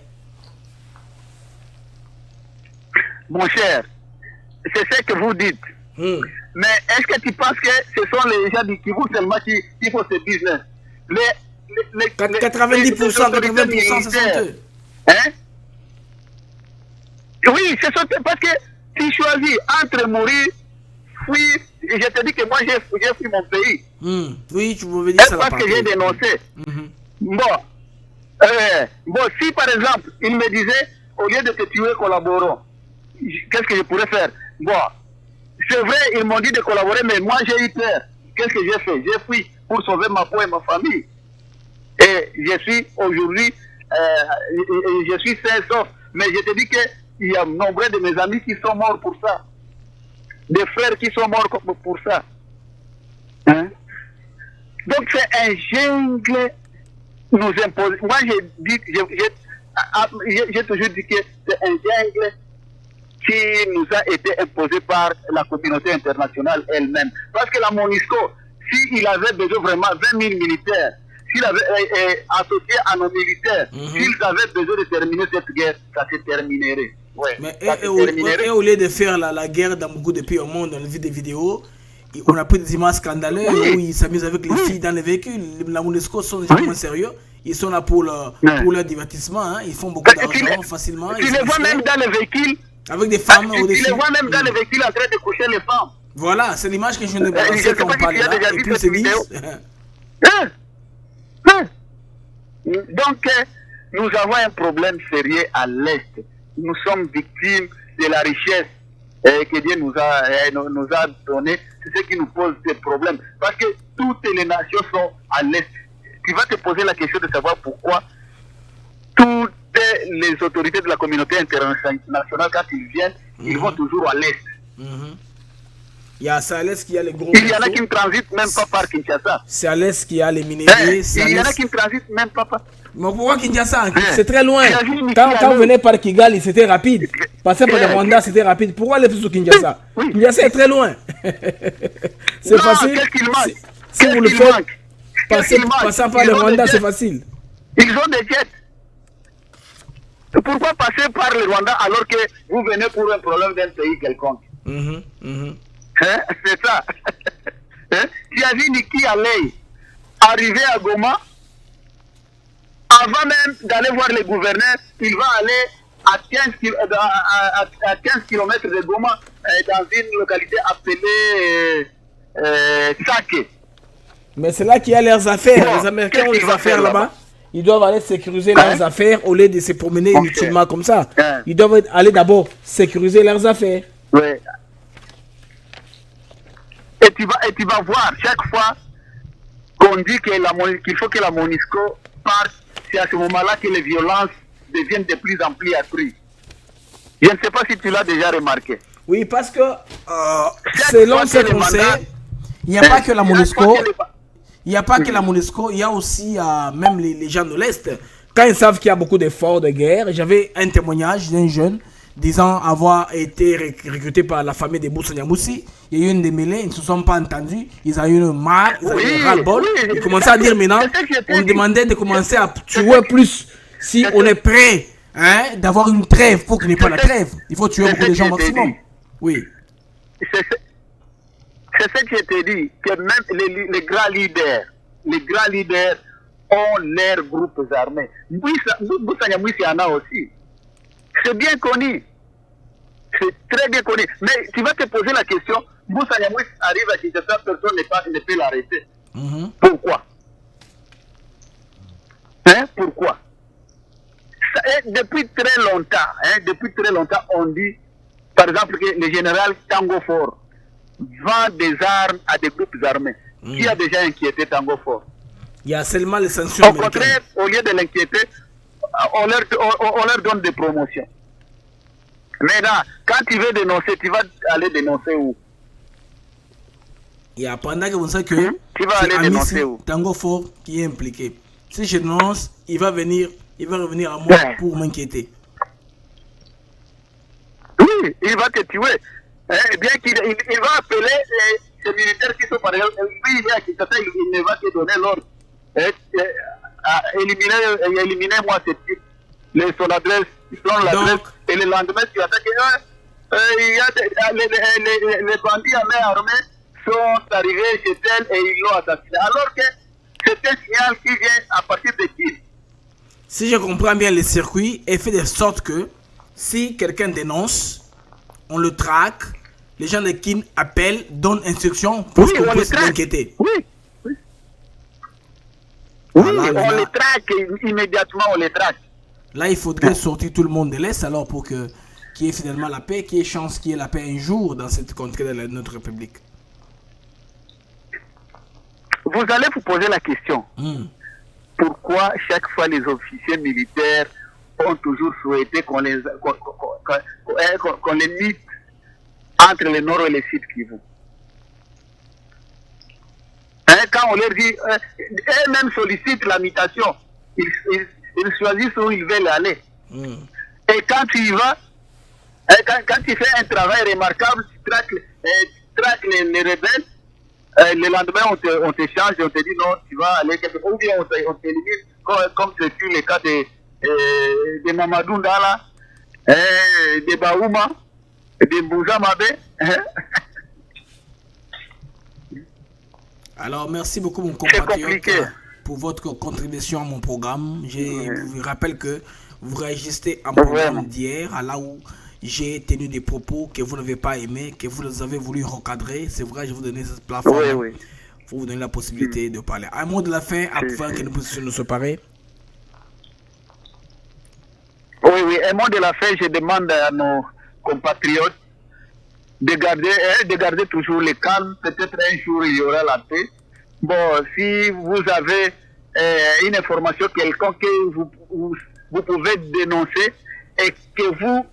Mon cher, c'est ce que vous dites. Mais est-ce que tu penses que ce sont les gens du Kivu seulement qui font ce business? 90%, 80%, c'est eux. Hein? Oui, c'est ça, parce que tu choisis entre mourir, fuir, et je te dis que moi j'ai fui mon pays. Oui, tu m'avais dit ça. Parce que j'ai dénoncé. Bon, si par exemple, il me disait, au lieu de te tuer, collaborons, qu'est-ce que je pourrais faire? Bon, c'est vrai, ils m'ont dit de collaborer, mais moi j'ai eu peur. Qu'est-ce que j'ai fait? J'ai fui pour sauver ma peau et ma famille. Et je suis aujourd'hui, je suis sain sauf. Mais je te dis qu'il y a nombre de mes amis qui sont morts pour ça. Des frères qui sont morts pour ça. Hein? Donc c'est un jungle nous impose. Moi j'ai toujours dit que c'est un jungle qui nous a été imposé par la communauté internationale elle-même. Parce que la MONUSCO, s'il avait besoin vraiment 20 000 militaires, s'il avait associé à nos militaires, s'ils avaient besoin de terminer cette guerre, ça se terminerait. Ouais, mais au lieu de faire la guerre dans beaucoup de pays au monde, on a vu des vidéos, on a pris des images scandaleuses où ils s'amusent avec les filles dans les véhicules. La MONUSCO sont des gens moins sérieux. Ils sont là pour leur divertissement. Hein. Ils font beaucoup d'argent facilement. Tu les vois même dans les véhicules. Avec des femmes au-dessus. Tu les vois même dans les véhicules en train de coucher les femmes. Voilà, c'est l'image que je viens de balancer quand on parle là. Et puis c'est dit. Donc, nous avons un problème sérieux à l'Est. Nous sommes victimes de la richesse que Dieu nous a donnée. C'est ce qui nous pose des problèmes. Parce que toutes les nations sont à l'Est. Tu vas te poser la question de savoir pourquoi toutes les autorités de la communauté internationale, quand ils viennent, ils vont toujours à l'Est. Il y a à l'Est qui a les gros. Il y en a qui ne transitent même pas par Kinshasa. C'est à l'Est qui a les minéraux. Il y en a qui ne transitent même pas par. Mais pourquoi Kinshasa? C'est très loin. Quand on venait par Kigali, c'était rapide. Passer par le Rwanda, c'était rapide. Pourquoi aller sur Kinshasa? Kinshasa est très loin. C'est facile. Si vous le faites, passant par le Rwanda, c'est facile. Ils ont des jets. Pourquoi passer par le Rwanda alors que vous venez pour un problème d'un pays quelconque? C'est ça. Tu as vu Niki Alei arriver à Goma, avant même d'aller voir le gouverneur, il va aller à 15 km de Goma, dans une localité appelée Sake. Mais c'est là qu'il y a leurs affaires. Les Américains ont les affaires là-bas. Ils doivent aller sécuriser leurs affaires au lieu de se promener inutilement comme ça. Ils doivent aller d'abord sécuriser leurs affaires. Oui. Et tu vas voir, chaque fois qu'on dit qu'il faut que la MONUSCO parte, c'est à ce moment-là que les violences deviennent de plus en plus accrues. Je ne sais pas si tu l'as déjà remarqué. Oui, parce que selon ce qu'on sait, il n'y a pas que la MONUSCO. Il n'y a pas que la MONUSCO, il y a aussi même les gens de l'Est. Quand ils savent qu'il y a beaucoup d'efforts de guerre, j'avais un témoignage d'un jeune disant avoir été recruté par la famille de Boussaniamoussi. Il y a eu une démêlée, ils ne se sont pas entendus, ils ont eu une marre, ils ont eu un ras-le-bol. Ils commençaient à dire maintenant, on demandait de commencer à tuer plus. Si on est prêt d'avoir une trêve, il faut qu'il n'y ait pas la trêve. Il faut tuer beaucoup de gens maximum. Oui. C'est ce que je te dis, que même les grands leaders ont leurs groupes armés. Boussaniamoussi en a aussi. C'est bien connu. C'est très bien connu. Mais tu vas te poser la question, Boussaniamoussi arrive à Kinshasa, personne ne peut l'arrêter. Pourquoi? Pourquoi? Depuis très longtemps, on dit, par exemple, que le général Tango Fort vend des armes à des groupes armés. Qui a déjà inquiété Tango Fort? Il y a seulement les sanctions américaines. Au contraire, au lieu de l'inquiéter, on leur donne des promotions. Maintenant, quand tu veux dénoncer, tu vas aller dénoncer où? Il y a pendant que vous savez que tu vas aller dénoncer où? Tango Fort qui est impliqué. Si je dénonce, il va revenir à moi pour m'inquiéter. Oui, il va te tuer. Bien qu'il va appeler ces militaires qui sont par exemple, lui il est à Kinshasa, il ne va te donner l'ordre. Éliminez-moi ce type. Les soldats, ils prennent l'adresse et le lendemain tu attaques. Il y a les bandits à main armée sont arrivés chez elle et ils l'ont assassiné. Alors que c'est un signal qui vient à partir de qui? Si je comprends bien, le circuit est fait de sorte que si quelqu'un dénonce, on le traque, les gens de Kin appellent, donnent instruction pour qu'on puisse s'inquiéter. Oui. Oui, on les traque immédiatement, on les traque. Là, il faudrait sortir tout le monde de l'Est alors pour qu'il y ait finalement la paix, qu'il y ait chance qu'il y ait la paix un jour dans cette contrée de notre République. Vous allez vous poser la question. Pourquoi chaque fois les officiers militaires ont toujours souhaité qu'on les mette entre le nord et le sud Kivu? Quand on leur dit, eux-mêmes sollicitent la mutation, ils choisissent où ils veulent aller. Et quand tu y vas, quand tu fais un travail remarquable, tu traques les rebelles, le lendemain on te change et on te dit non, tu vas aller quelque part, ou bien on t'élimine, comme ce fut le cas de Mamadou Ndala, de Baouma, de Bouza Mabé. Alors, merci beaucoup, mon compatriote, pour votre contribution à mon programme. Je vous rappelle que vous réagissez à mon programme d'hier, à là où j'ai tenu des propos que vous n'avez pas aimés, que vous avez voulu recadrer. C'est vrai, je vous donne cette plateforme pour vous donner la possibilité de parler. Un mot de la fin, afin que nous puissions nous séparer. Oui, un mot de la fin, je demande à nos compatriotes de garder toujours le calme. Peut-être un jour il y aura la paix. Bon, si vous avez une information quelconque que vous pouvez dénoncer et que vous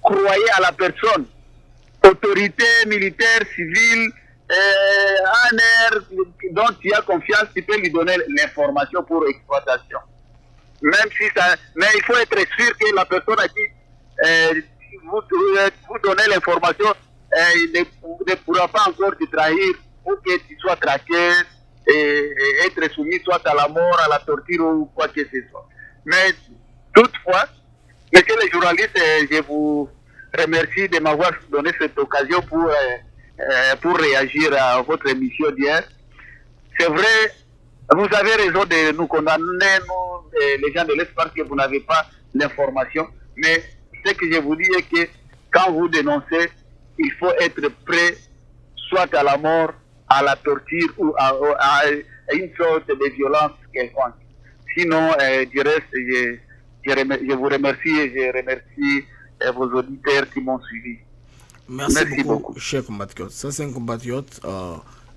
croyez à la personne, autorité militaire, civile, dont tu as confiance, tu peux lui donner l'information pour exploitation. Même si ça, mais il faut être sûr que la personne à qui vous donnez l'information ne pourra pas encore te trahir ou que tu sois traqué et être soumis soit à la mort, à la torture ou quoi que ce soit. Mais toutefois, messieurs les journalistes, je vous remercie de m'avoir donné cette occasion pour réagir à votre émission d'hier. C'est vrai, vous avez raison de nous condamner, nous, les gens de l'Est, parce que vous n'avez pas l'information. Mais ce que je vous dis est que quand vous dénoncez, il faut être prêt soit à la mort, à la torture ou à une sorte de violence quelconque. Sinon, du reste, je vous remercie et je remercie vos auditeurs qui m'ont suivi. Merci beaucoup, cher compatriote. Ça, c'est un compatriote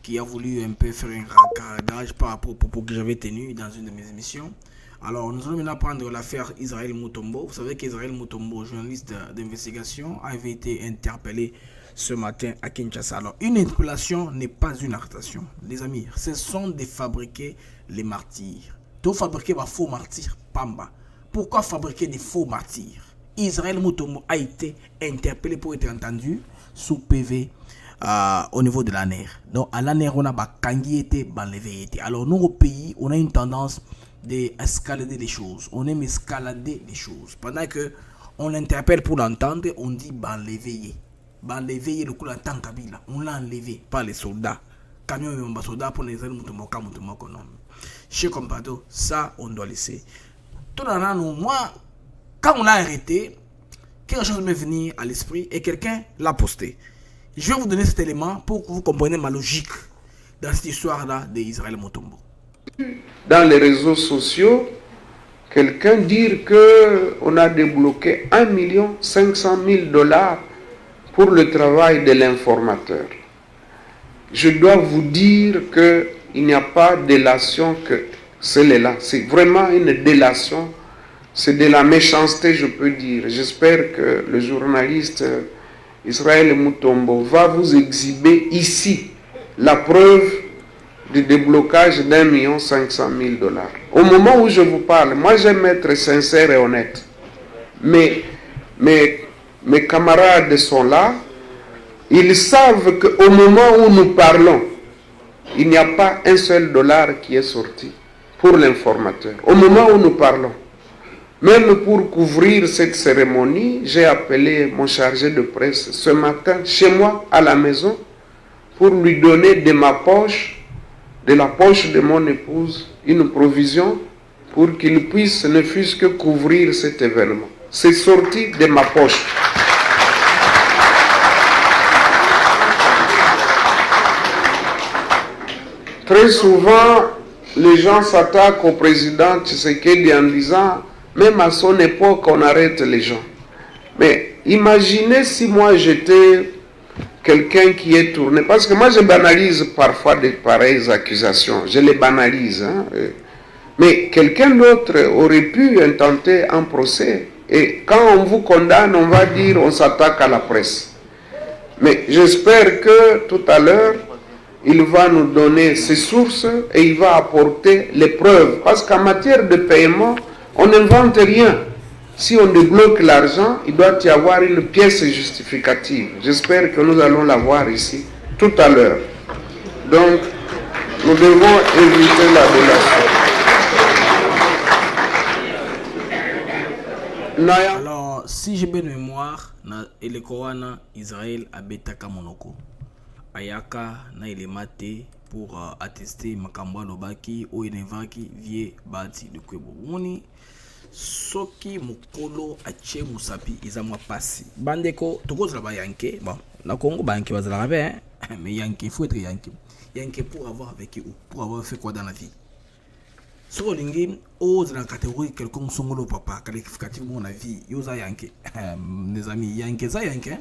qui a voulu un peu faire un raccordage par rapport au propos que j'avais tenu dans une de mes émissions. Alors, nous allons maintenant prendre l'affaire Israël Mutombo. Vous savez qu'Israël Mutombo, journaliste d'investigation, avait été interpellé ce matin à Kinshasa. Alors, une interpellation n'est pas une arrestation. Les amis, ce sont des fabriquer les martyrs. Tout fabriquer des faux martyrs, Pamba. Pourquoi fabriquer des faux martyrs? Israël Mutombo a été interpellé pour être entendu sous PV au niveau de la NER. Donc, à la NER, on a Kangi été, enlevé été. Alors, nous, au pays, on a une tendance d'escalader les choses. On aime escalader les choses. Pendant que on l'interpelle pour l'entendre, on dit l'éveillé. L'éveillé, le coup d'entendre Kabila. On l'a enlevé par les soldats. Camion et soldats pour les Mutombo. Chez Compato, ça, on doit laisser. Tout dans nous, moi, quand on l'a arrêté, quelque chose m'est venu à l'esprit et quelqu'un l'a posté. Je vais vous donner cet élément pour que vous compreniez ma logique dans cette histoire-là d'Israël Mutombo. Dans les réseaux sociaux, quelqu'un dire qu'on a débloqué 1 500 000 $ pour le travail de l'informateur. Je dois vous dire qu'il n'y a pas de délation que celle-là. C'est vraiment une délation. C'est de la méchanceté, je peux dire. J'espère que le journaliste Israël Mutombo va vous exhiber ici la preuve du déblocage d'1 500 000 $. Au moment où je vous parle, moi j'aime être sincère et honnête. Mais mes camarades sont là. Ils savent qu'au moment où nous parlons, il n'y a pas un seul dollar qui est sorti pour l'informateur. Au moment où nous parlons. Même pour couvrir cette cérémonie, j'ai appelé mon chargé de presse ce matin chez moi à la maison pour lui donner de ma poche, de la poche de mon épouse, une provision pour qu'il puisse ne fût-ce que couvrir cet événement. c'est sorti de ma poche. Très souvent, les gens s'attaquent au président Tshisekedi en disant, même à son époque, on arrête les gens. Mais imaginez si moi j'étais quelqu'un qui est tourné, parce que moi je banalise parfois de pareilles accusations, je les banalise. Hein. Mais quelqu'un d'autre aurait pu intenter un procès. Et quand on vous condamne, on va dire on s'attaque à la presse. Mais j'espère que tout à l'heure, il va nous donner ses sources et il va apporter les preuves. Parce qu'en matière de paiement, on n'invente rien. Si on débloque l'argent, il doit y avoir une pièce justificative. J'espère que nous allons la voir ici tout à l'heure. Donc, nous devons éviter la délation. Alors, si j'ai bien mémoire, et le Koran, Israël a betaka monoko. Ayaka na elemate pour attester makambo lobaki o enevaki vie bati de kwebo. Moni soki mukolo ache musapi ezamwa pasi. Bandeko tokozala ba yanke. Bon, na Congo ba yanke bazala rabe mais yanke il faut être yanke. Yanke pour avoir vécu ou pour avoir fait quoi dans la vie. Soko lingi dans la catégorie quelqu'un songolo papa qualificatif mon avis yoza yanke. Mes amis yanke za yanke.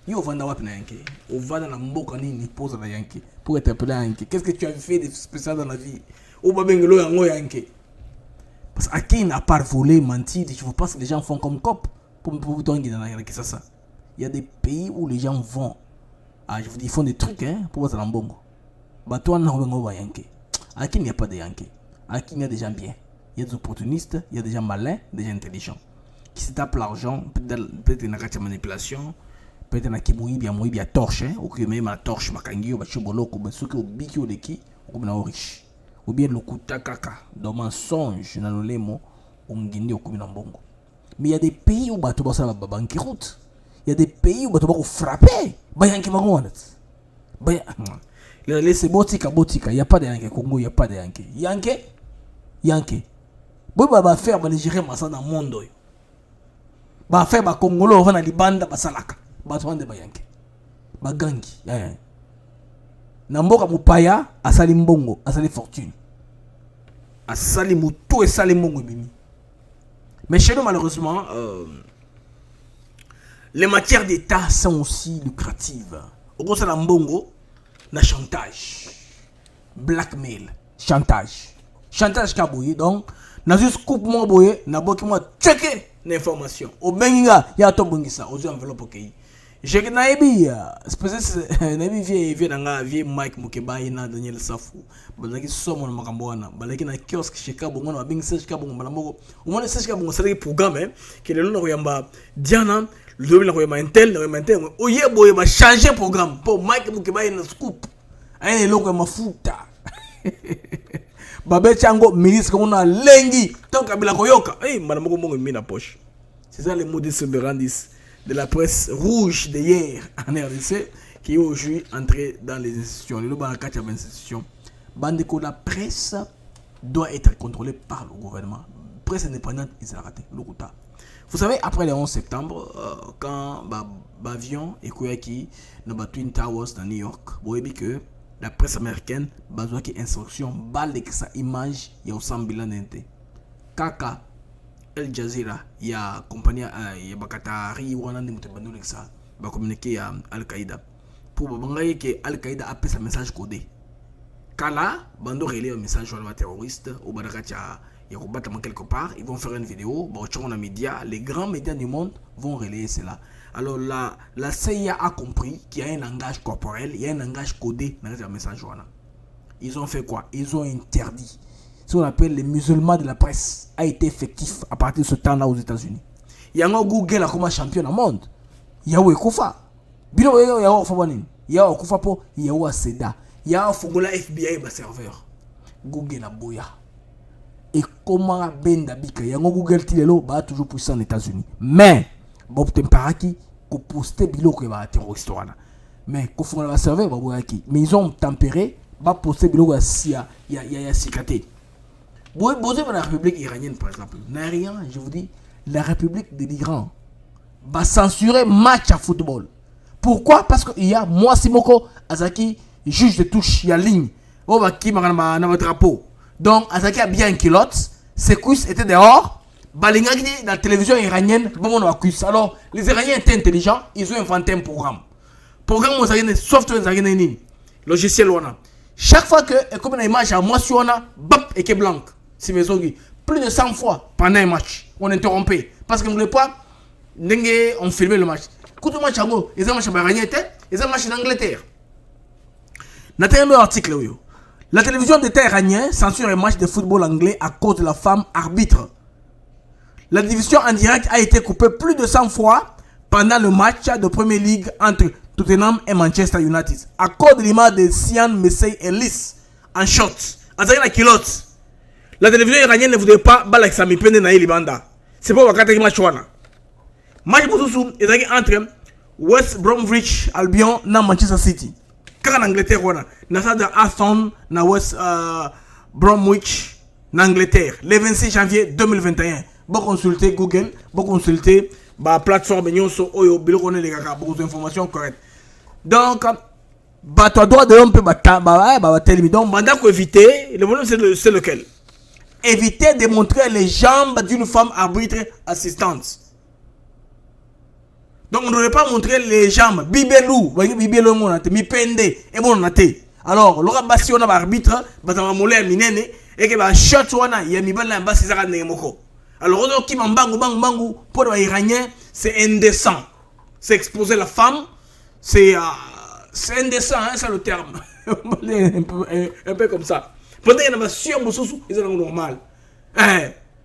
Yo vanda wapi na yanke. On va dans la mboka nini pose la yanke pour être appelé yanke. Qu'est-ce que tu as fait de spécial dans la vie? Ou babengelo yango yanke. Parce qu'à qui n'a pas volé, menti, je ne pense que les gens font comme cop pour donner dans la ça. Il y a des pays où les gens vont, je vous dis, ils font des trucs hein, pour être en bongo. Bah toi, non, yanke. À qui il n'y a pas de yanke. À qui il y a des gens bien. Il y a des opportunistes, il y a des gens malins, des gens intelligents. Qui se tapent l'argent, peut-être une manipulation, peut-être une bien torche, ou que même la torche, makangi, ou bachoboloko, ou ceux qui ont biki ou de qui, ou bien riche. Ou bien le kutakaka, dans mensonge, dans le lemo, on gagne au mbongo. Mais il y a des pays où bato ba sala banqueroute. Il y a des pays où bato ba frapper. Ba yanki magonat. Ba laissez botika, il y a pas de yanki Congo, il y a pas de yanki. Yanki. Boy ba faire ba Nigeria masa dans monde. Ba faire ba Congolo va na libanda ba salaka. Ba twande ba yanki. Ba gangi. Namboka mupaya asali mbongo, asali fortune. Asali muto et sali mbongo bimi. Mais chez nous malheureusement, les matières d'état sont aussi lucratives. Au gros c'est la mbongo, na chantage, blackmail, chantage kaboye donc na juste coupe moi boye na boki moi checker l'information. Au benga ya to bongisa, aux enveloppe okay. J'ai naïbi naïbi vie nanga vie Mike Mukebai na Daniel Safu balaki somo na makambo wana balaki na kiosk shika bongo na bing search ka bongo malamoko umone search ka bongo sala programme que le nom yamba Diana le domaine na yamba intel oyebo ba changer programme pour Mike Mukebai na scoop aye loko mafuta babe chango ministre comme na lengi tant kabila koyoka malamoko bongo mi na poche. C'est ça les mots de Soberandis de la presse rouge de hier en RDC qui est aujourd'hui entré dans les institutions. La presse doit être contrôlée par le gouvernement. Presse indépendante, ils ont raté. Vous savez, après le 11 septembre, quand l'avion et Koyaki dans les Twin Towers dans New York, vous voyez que la presse américaine a besoin d'instructions, balé que sa image, il y a aussi un bilan d'inté. Kaka. Al Jazeera, il y a compagnie, il y a Bakatari, ou on a des moutons avec ça, va communiquer à Al-Qaïda. Pour bangayer que Al-Qaïda a fait un message codé. Kala, bando relayer un message sur le terroriste, ou badakacha, il y a quelque part, ils vont faire une vidéo, les grands médias du monde vont relayer cela. Alors la CIA a compris qu'il y a un langage corporel, il y a un langage codé dans le message. Ils ont fait quoi? Ils ont interdit. Ce qu'on appelle les musulmans de la presse a été effectif à partir de ce temps-là aux États-Unis. Il y a un Google comme champion du monde. Il y a un Koufa. Il y a un Fabanine. Il y a un Koufa po. Il y a un SEDA. Il y a un Fogola FBI bas serveur. Google a boya. Et comment Benda Bika? Il y a un Google Tilelo bah toujours puissant aux États-Unis. Mais Bob Temparaki ko poster bilo ko ba terroriste wana. Mais ko Fogola serveur ba boyaki. Mais ils ont tempéré ba poster bilo ko ya sikate. Vous avez la République iranienne, par exemple, n'a rien, je vous dis, la République de l'Iran va censurer match à football. Pourquoi? Parce qu'il y a Mouassimoko Azaki, juge de touche, il y a ligne. Oh, bah, qui m'a dans votre drapeau. Donc, Azaki a bien une culotte. Ses cuisses étaient dehors. Balingaki, dans la télévision iranienne, bon, on a cuisse. Alors, les Iraniens étaient intelligents, ils ont inventé un programme. Programme, on a software, logiciel, on a. Chaque fois que, comme une image à Moissi, on a, bap, et qui est blanc. C'est mes ogis. Plus de 100 fois pendant un match, on interrompait. Parce qu'on ne voulait pas, on filmait le match. Quand le match, ils ont un match iranien, ils ont un match en Angleterre. Dans un autre article, la télévision d'État iranien censure un match de football anglais à cause de la femme arbitre. La division en direct a été coupée plus de 100 fois pendant le match de Premier League entre Tottenham et Manchester United. À cause de l'image de Sian Messey Ellis en short. En la culotte. La télévision iranienne ne voudrait pas balak sami pende na libanda. C'est pas wakati match wana. Match bosusu ezaki entre West Bromwich Albion na Manchester City. Car en Angleterre wana, na stade de Aston na West Bromwich en Angleterre le 26 janvier 2021. Bon consulter Google, bon consulter la plateforme nyonso oyo biloko ne lekaka beaucoup d'informations correctes. Donc toi droit de l'homme peut donc mandat pour éviter, le problème c'est lequel? Éviter de montrer les jambes d'une femme arbitre assistante. Donc on ne devrait pas montrer les jambes. Bibelou, bibelou monate, mi pende et monate. Alors, l'aura bassi on a arbitre, batama molé minene et que ba shot wana ya mi bala bassi zaka nemoko. Alors on qui mambangu bangu pour les Iraniens, c'est indécent. C'est exposer la femme, c'est indécent, hein, c'est le terme. un peu comme ça. Pendant qu'il y a une sûr ils sont normal.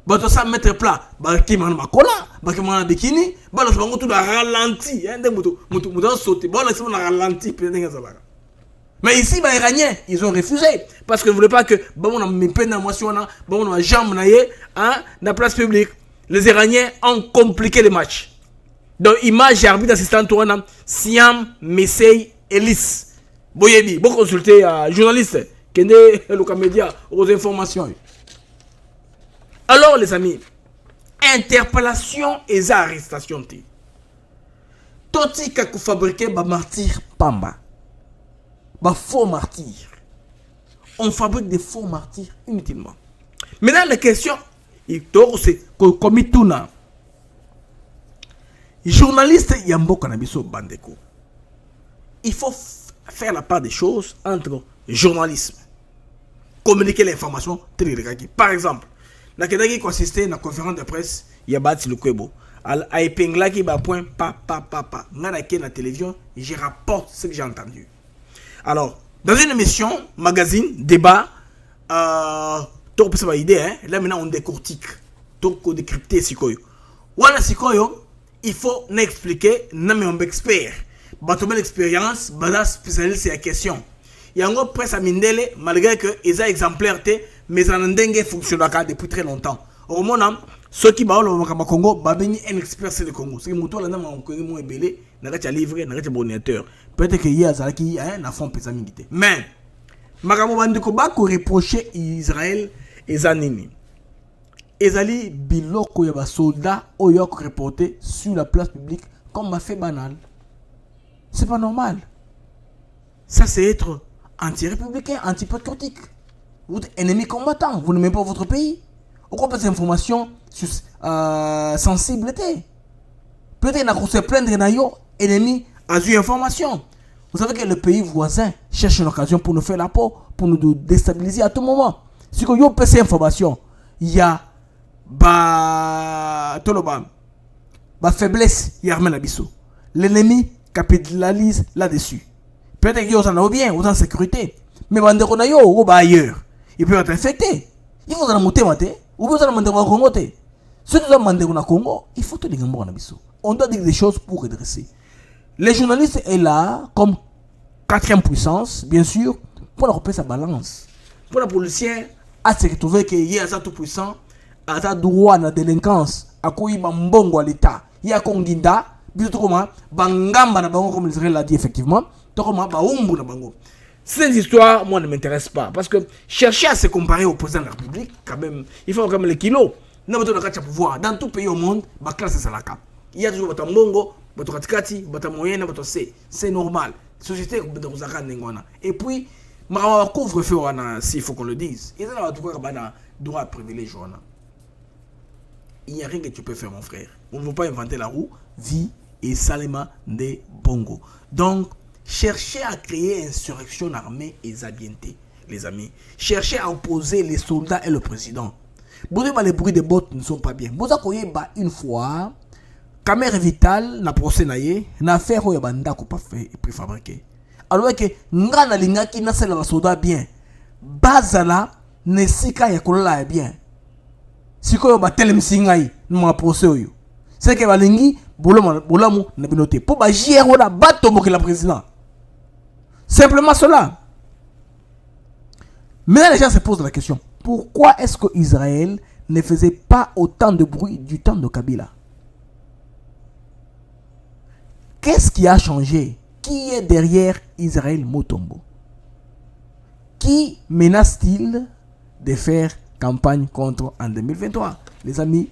Bah ça mettre plat, bah qui m'a cola, bah qui m'a bikini, bah le bango tout ralenti, hein, mutu sauter, bah le ralenti, mais ici bah Iraniens, ils ont refusé parce qu'ils ne voulaient pas que bah on a mis peine à moi si on a, bah on a jambe naïe, hein, dans la place publique. Les Iraniens ont compliqué les matchs. Donc image arbitre assistant tourna Siam Messey Ellis. Boyebi, bon consulter journaliste. Le média aux informations. Alors les amis, interpellation et arrestation. Toti kakou fabriqué ba martyr pamba. Ba faux martyr. On fabrique des faux martyrs inutilement. Maintenant la question, c'est comme tuna. Journaliste Yambo Kanabiso Bandeko. Il faut faire la part des choses entre journalisme, communiquer l'information, par exemple, na kedaki consisté na conférence de presse, ya bati le kwebo, a épingla qui ba point pa, ngana ke na télévision, je rapporte ce que j'ai entendu. Alors, dans une émission, magazine, débat, donc c'est pas idée, hein, là maintenant on décortique, donc on décrypte sikoyo. Voilà sikoyo, il faut n'expliquer, non mais on expert, bateau l'expérience, bada spécialiste c'est la question. Il y a encore presse à Mindele, malgré que ils ont exemplaire, mais en dengue fonctionne depuis très longtemps. Au moment, ceux qui parlent au Congo, babeni un expert c'est le Congo. C'est que mon tour là, on connaît moins belé, n'a pas livré, n'a pas bonneteur. Peut-être qu'il y a Zalaki, n'a fond pesa milité. Mais, Magamo Bandeko Bako reprocher Israël et Zanini. Ezali biloko ya ba soldat oyok reporté sur la place publique comme m'a fait banal. C'est pas normal. Ça c'est être anti-républicain, anti-patriotique. Vous êtes ennemi combattant, vous n'aimez pas votre pays. Pourquoi pas des informations sur sensibilité? Peut-être qu'on se plaindre d'un ennemi à une information. Vous savez que le pays voisin cherche une occasion pour nous faire la peau, pour nous déstabiliser à tout moment. Si vous avez ces informations, il y a faiblesse, il y a l'ennemi capitalise là-dessus. Peut-être qu'ils sont bien, ils sont en sécurité. Mais bandeko na yo ou ailleurs, ils peuvent être infectés. Il faut en monter ou bien en monter au Congo. Ceux qui ont demandé au Congo, il faut te les gambo na biso. On doit dire des choses pour redresser. Les journalistes sont là comme quatrième puissance, bien sûr, pour leur sa balance. Pour la policière, à se retrouver qu'il y a tout puissant, à ta droit à la délinquance, à quoi il mbongo à l'État, il y a Kongdinda, bisous comment, bangamba na bango comme Israël l'a dit effectivement, tokoma ba umbu na bango. Cette histoire, moi, ne m'intéresse pas. Parce que chercher à se comparer au président de la République, quand même, il faut quand même les kilos. na bato na kati ya pouvoir dans tout pays au monde ba classe salaka il y a toujours bato mbongo bato katikati bato moyenne bato c'est normal société de kozaka ndengona et puis ma couvre-feu wana s'il faut qu'on le dise ils ont tout quoi bana droit à privilège wana il n'y a rien que tu peux faire mon frère on ne veut pas inventer la roue vie et salema de bongo donc cherchez à créer insurrection armée et zabienté les amis cherchez à opposer les soldats et le président. Les bruits de bottes ne sont pas bien. Vous avez une fois, caméra vitale, na procès na affaire où il y a banda ko pas fait et préfabriqué. Alors que ngana linga ki na sala la soda bien. Bazala ne sika ya kolola bien. Siko yo ba telemsingai na procès yo. C'est que balingi bolamu na binoté. Pour ba jero la bato mo que la président. Simplement cela. Mais les gens se posent la question. Pourquoi est-ce que Israël ne faisait pas autant de bruit du temps de Kabila? Qu'est-ce qui a changé? Qui est derrière Israël Motombo? Qui menace-t-il de faire campagne contre en 2023? Les amis,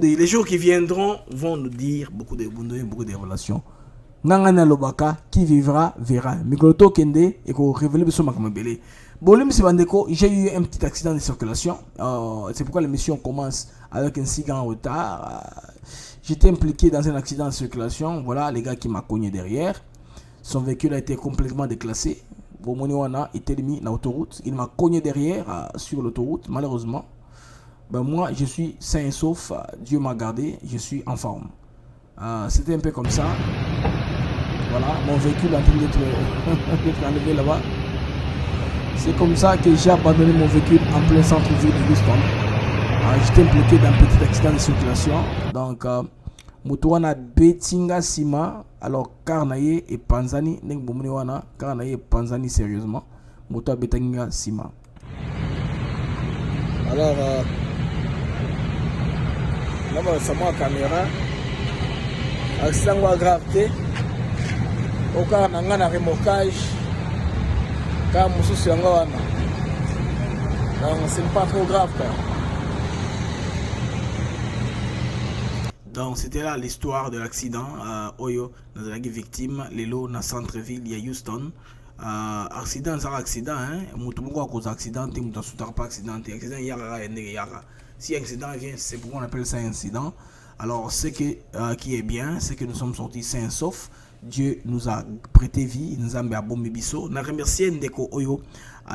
les jours qui viendront vont nous dire beaucoup de révélations. Nangana Lobaka, qui vivra, verra. Mikoloto Kende, et qu'on révèle besoin de j'ai eu un petit accident de circulation. C'est pourquoi l'émission commence avec un si grand retard. J'étais impliqué dans un accident de circulation. Voilà, les gars qui m'ont cogné derrière. Son véhicule a été complètement déclassé. Bomoniwana était mis dans l'autoroute. Il m'a cogné derrière sur l'autoroute, malheureusement. Ben moi, je suis sain et sauf. Dieu m'a gardé. Je suis en forme. C'était un peu comme ça. Voilà, mon véhicule est en train d'être enlevé là-bas. C'est comme ça que j'ai abandonné mon véhicule en plein centre-ville de Houston. J'étais impliqué dans un petit accident de circulation. Donc, Moutouana Betinga Sima, alors Karnaye et Panzani, Nengbomouana, Karnaye et Panzani sérieusement. Moutouana Betinga Sima. Alors, là, c'est moi la caméra. Accident grave. Au cas où on a un remorquage. Donc c'est pas trop grave. Donc c'était là l'histoire de l'accident Oyo dans la victime Lelo dans centre-ville il y a Houston. Accident c'est accident hein. Mutumungo à cause d'accident, tu ne souhaiteras pas accidenté. Accident yara. Si accident vient, c'est pourquoi on appelle ça incident. Alors ce qui est bien, c'est que nous sommes sortis sains sauf. Dieu nous a prêté vie, nous a mis à bon biso. Nous remercions Ndeko Oyo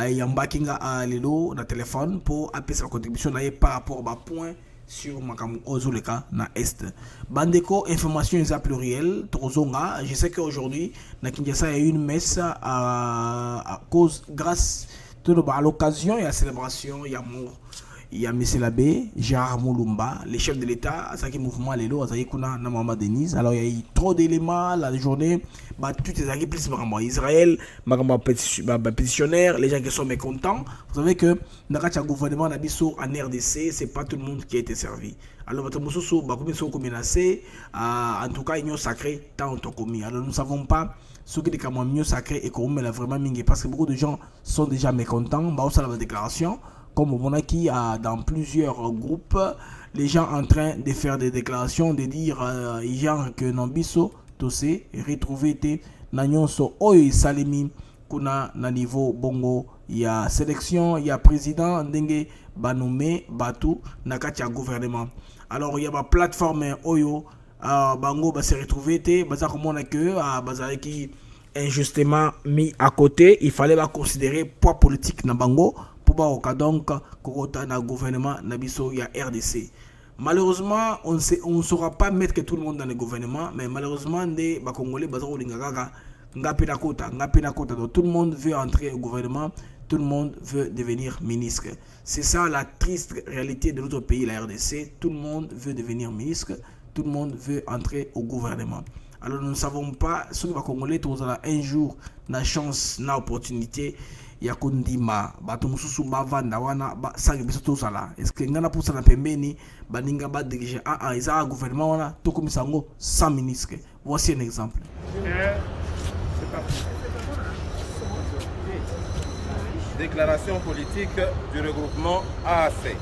Yamba Kinga à Lelo na téléphone pour appeler sa contribution par rapport à point sur Makam Ozoleka na Est. Bandeko information est pluriel Trozonga. Je sais qu'aujourd'hui na Kinshasa il y a une messe à cause grâce à l'occasion et à la célébration il y a mort. Il y a M. Labé, Gérard Moulumba, les chefs de l'État, Azaki Mouvement Lelo, Azaki Kuna, Namama Denise. Alors il y a eu trop d'éléments la journée. Tout est arrivé plus Israël, pétitionnaire, les gens qui sont mécontents. Vous savez que dans le gouvernement en RDC, c'est pas tout le monde qui a été servi. Alors en tout cas, il y a sacré tant on commis. Alors nous ne savons pas ce qui est mieux sacré et qu'on met vraiment mingi parce que beaucoup de gens sont déjà mécontents. Bah ça la déclaration. Comme on a qui a dans plusieurs groupes, les gens en train de faire des déclarations, de dire genre que Nambiso, Tosé, retrouvé te Nanyonso, Oyo Salimi, Kuna na niveau Bongo, il y a sélection, il y a président, Ndenge, Banome, Batu, Nakatia gouvernement. Alors il y a ma plateforme Oyo, Bango, va se retrouver te, Baza comme on a que, Baza qui injustement mis à côté, il fallait considérer poids politique na Bango. Donc, le gouvernement Nabiso, il y a RDC. Malheureusement, on ne saura pas mettre tout le monde dans le gouvernement, mais malheureusement, les Congolais, tout le monde veut entrer au gouvernement, tout le monde veut devenir ministre. C'est ça la triste réalité de notre pays, la RDC. Tout le monde veut devenir ministre, tout le monde veut entrer au gouvernement. Alors nous ne savons pas, ce que les Congolais, un jour, la chance, l'opportunité. Ya kundima bato mususu bavanda wana sangi biso tozala est-ce que ngana pour ça na pembeni baninga ba diriger isa gouvernement wana to komisa ngo 100 ministres. Voici un exemple. Déclaration politique du regroupement AAC.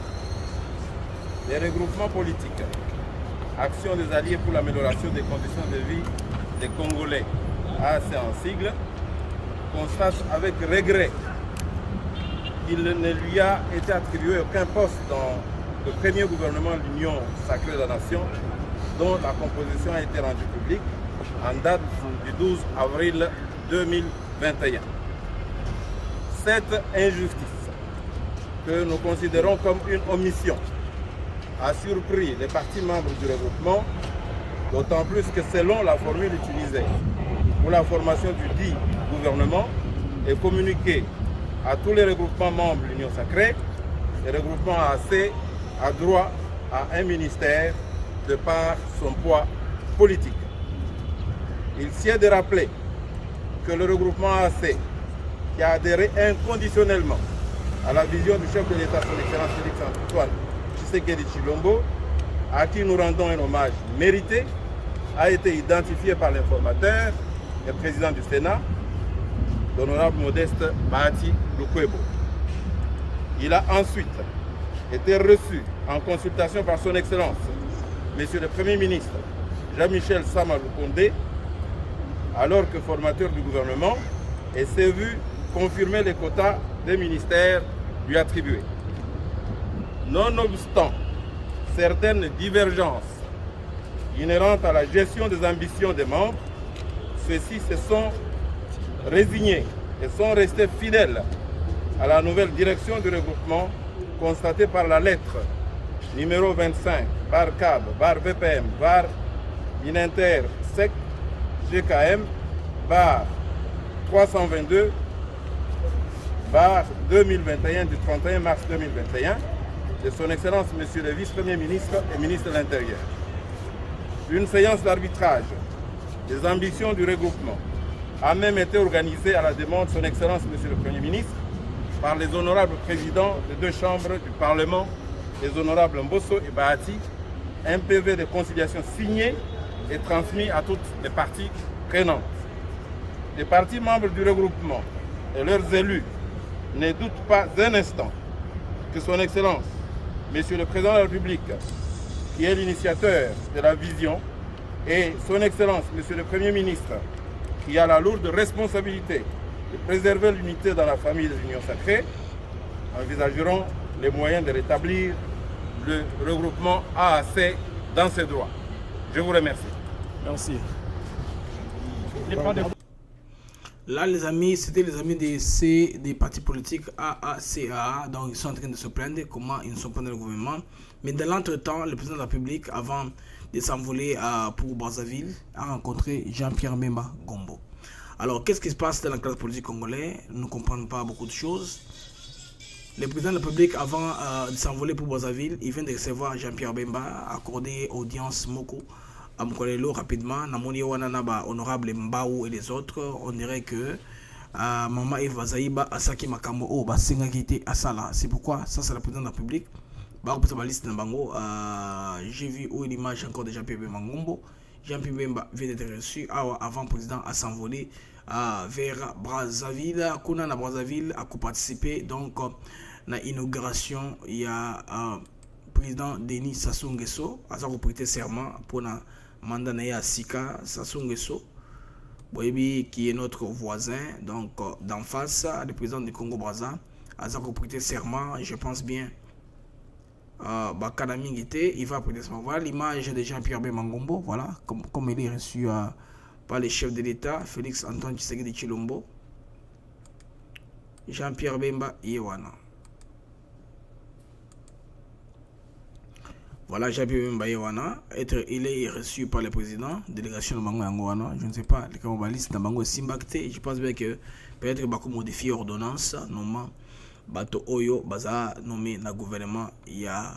Les regroupements politiques, Action des Alliés pour l'amélioration des conditions de vie des Congolais, AAC en sigle, constate avec regret qu'il ne lui a été attribué aucun poste dans le premier gouvernement de l'Union sacrée de la Nation, dont la composition a été rendue publique en date du 12 avril 2021. Cette injustice, que nous considérons comme une omission, a surpris les partis membres du regroupement, d'autant plus que selon la formule utilisée pour la formation du dit gouvernement et communiquée à tous les regroupements membres de l'Union sacrée, le regroupement AAC a droit à un ministère de par son poids politique. Il sied de rappeler que le regroupement AAC, qui a adhéré inconditionnellement à la vision du chef de l'État, son Excellence Félix Antoine Tshisekedi Tshilombo, à qui nous rendons un hommage mérité, a été identifié par l'informateur et président du Sénat, l'honorable Modeste Bahati Lukwebo. Il a ensuite été reçu en consultation par son Excellence, Monsieur le Premier ministre Jean-Michel Sama Lukonde, alors que formateur du gouvernement, et s'est vu confirmer les quotas des ministères lui attribués. Nonobstant certaines divergences inhérentes à la gestion des ambitions des membres, ceux-ci se sont résignés et sont restés fidèles à la nouvelle direction du regroupement constatée par la lettre numéro 25, bar CAB, bar VPM, bar Ininter SEC, GKM, bar 322, bar 2021 du 31 mars 2021 de son Excellence Monsieur le Vice-Premier ministre et ministre de l'Intérieur. Une séance d'arbitrage des ambitions du regroupement a même été organisée à la demande de son Excellence Monsieur le Premier ministre par les honorables présidents des deux chambres du Parlement, les honorables Mbosso et Bahati, un PV de conciliation signé et transmis à toutes les parties prenantes. Les partis membres du regroupement et leurs élus ne doutent pas un instant que son Excellence, Monsieur le Président de la République, qui est l'initiateur de la vision, et son Excellence, Monsieur le Premier ministre, qui a la lourde responsabilité de préserver l'unité dans la famille de l'Union sacrée, envisageront les moyens de rétablir le regroupement AAC dans ses droits. Je vous remercie. Merci. Là, les amis, c'était les amis des partis politiques AACA. Donc, ils sont en train de se plaindre comment ils ne sont pas dans le gouvernement. Mais dans l'entretemps, le président de la République, avant de s'envoler pour Brazzaville, a rencontré Jean-Pierre Bemba Gombo. Alors, qu'est-ce qui se passe dans la classe politique congolaise? Nous ne comprenons pas beaucoup de choses. Le président de la République, avant de s'envoler pour Brazzaville, il vient de recevoir Jean-Pierre Bemba, accordé audience Moko. À Mkolelo rapidement, Namoni Wananaba, honorable Mbaou et les autres, on dirait que Maman Eva Zaïba, Asaki Makambo, oh, Basinga qui était à Sala. C'est pourquoi, ça c'est le président de la République. J'ai vu l'image encore de Jean-Pierre Bemba Ngombo. Jean-Pierre Bemba vient d'être reçu avant président à s'envoler vers Brazzaville. Kuna na Brazzaville a participé donc à l'inauguration. Il y a président Denis Sassou Nguesso a prêté serment pour le mandat à Sika Sassou Nguesso, qui est notre voisin, donc d'en face, le président du Congo-Brazza a prêté serment, je pense bien. Il va prêter serment. Voilà l'image de Jean-Pierre Bemba Ngombo, voilà, comme il est reçu par le chef de l'État, Félix Antoine Tshisekedi Tshilombo. Jean-Pierre Bemba Yewana. Voilà, Jean-Pierre Bemba Yewana. Il est reçu par le président, délégation de Bango Yangoana. Je ne sais pas, les Kamobalistes de Bango Simbakte. Je pense bien que peut-être que Bako modifie l'ordonnance, nommant Bato Oyo, Baza nommé dans le gouvernement. Il y a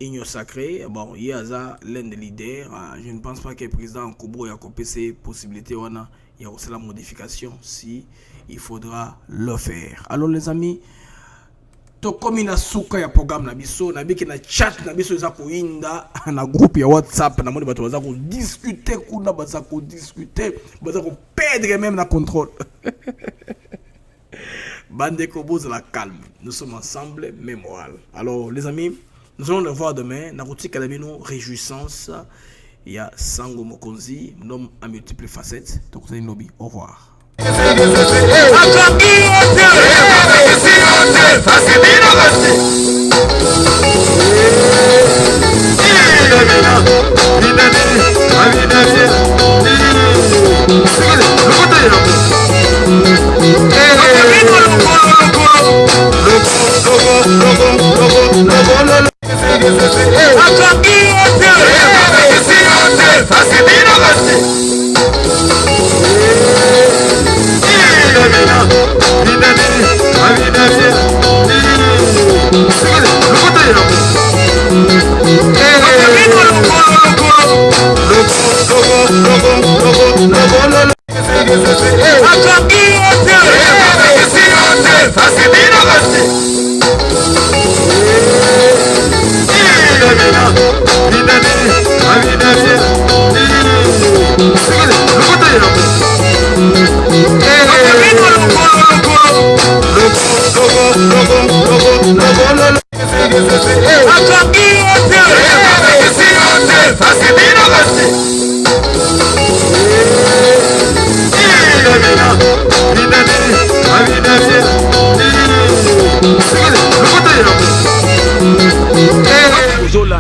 Union sacrée. Bon, il y a l'un des leaders. Je ne pense pas que le président Kobo a coupé ces possibilités. Il y a aussi la modification si il faudra le faire. Alors, les amis, comme il y a un programme, il y a un chat, il y a un groupe WhatsApp, il y a discuter, il y a perdre même le contrôle. Bande Kobo, la calme. Nous sommes ensemble, mémoire. Alors, les amis, Nous allons le voir demain. Naruti Kalabino, réjouissance. Il y a Sango Mokonzi, un homme à multiples facettes. Donc, vous allez lobby. Au revoir.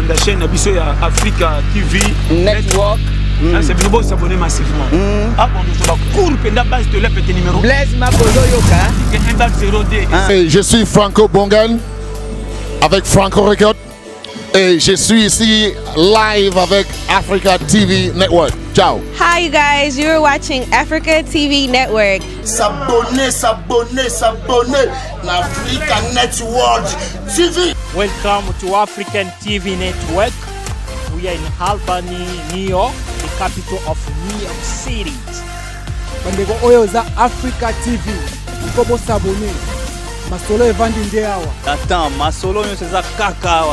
La chaîne Africa TV Network. C'est bien beau s'abonner massivement. Ah bon, nous sommes court pendant base de l'EPT numéro. Blaise Makozo Yoka. Et je suis Franco Bongan avec Franco Record et je suis ici live avec Africa TV Network. Ciao. Hi you guys, you're watching Africa TV Network. S'abonner l'Africa Network TV. Welcome to African TV Network. We are in Albany, New York, the capital of New York City. Bandeko oyo za Africa TV. Ikobo s'abonner. Masolo evandi nde awa. Attends, masolo yo c'est ça kaka.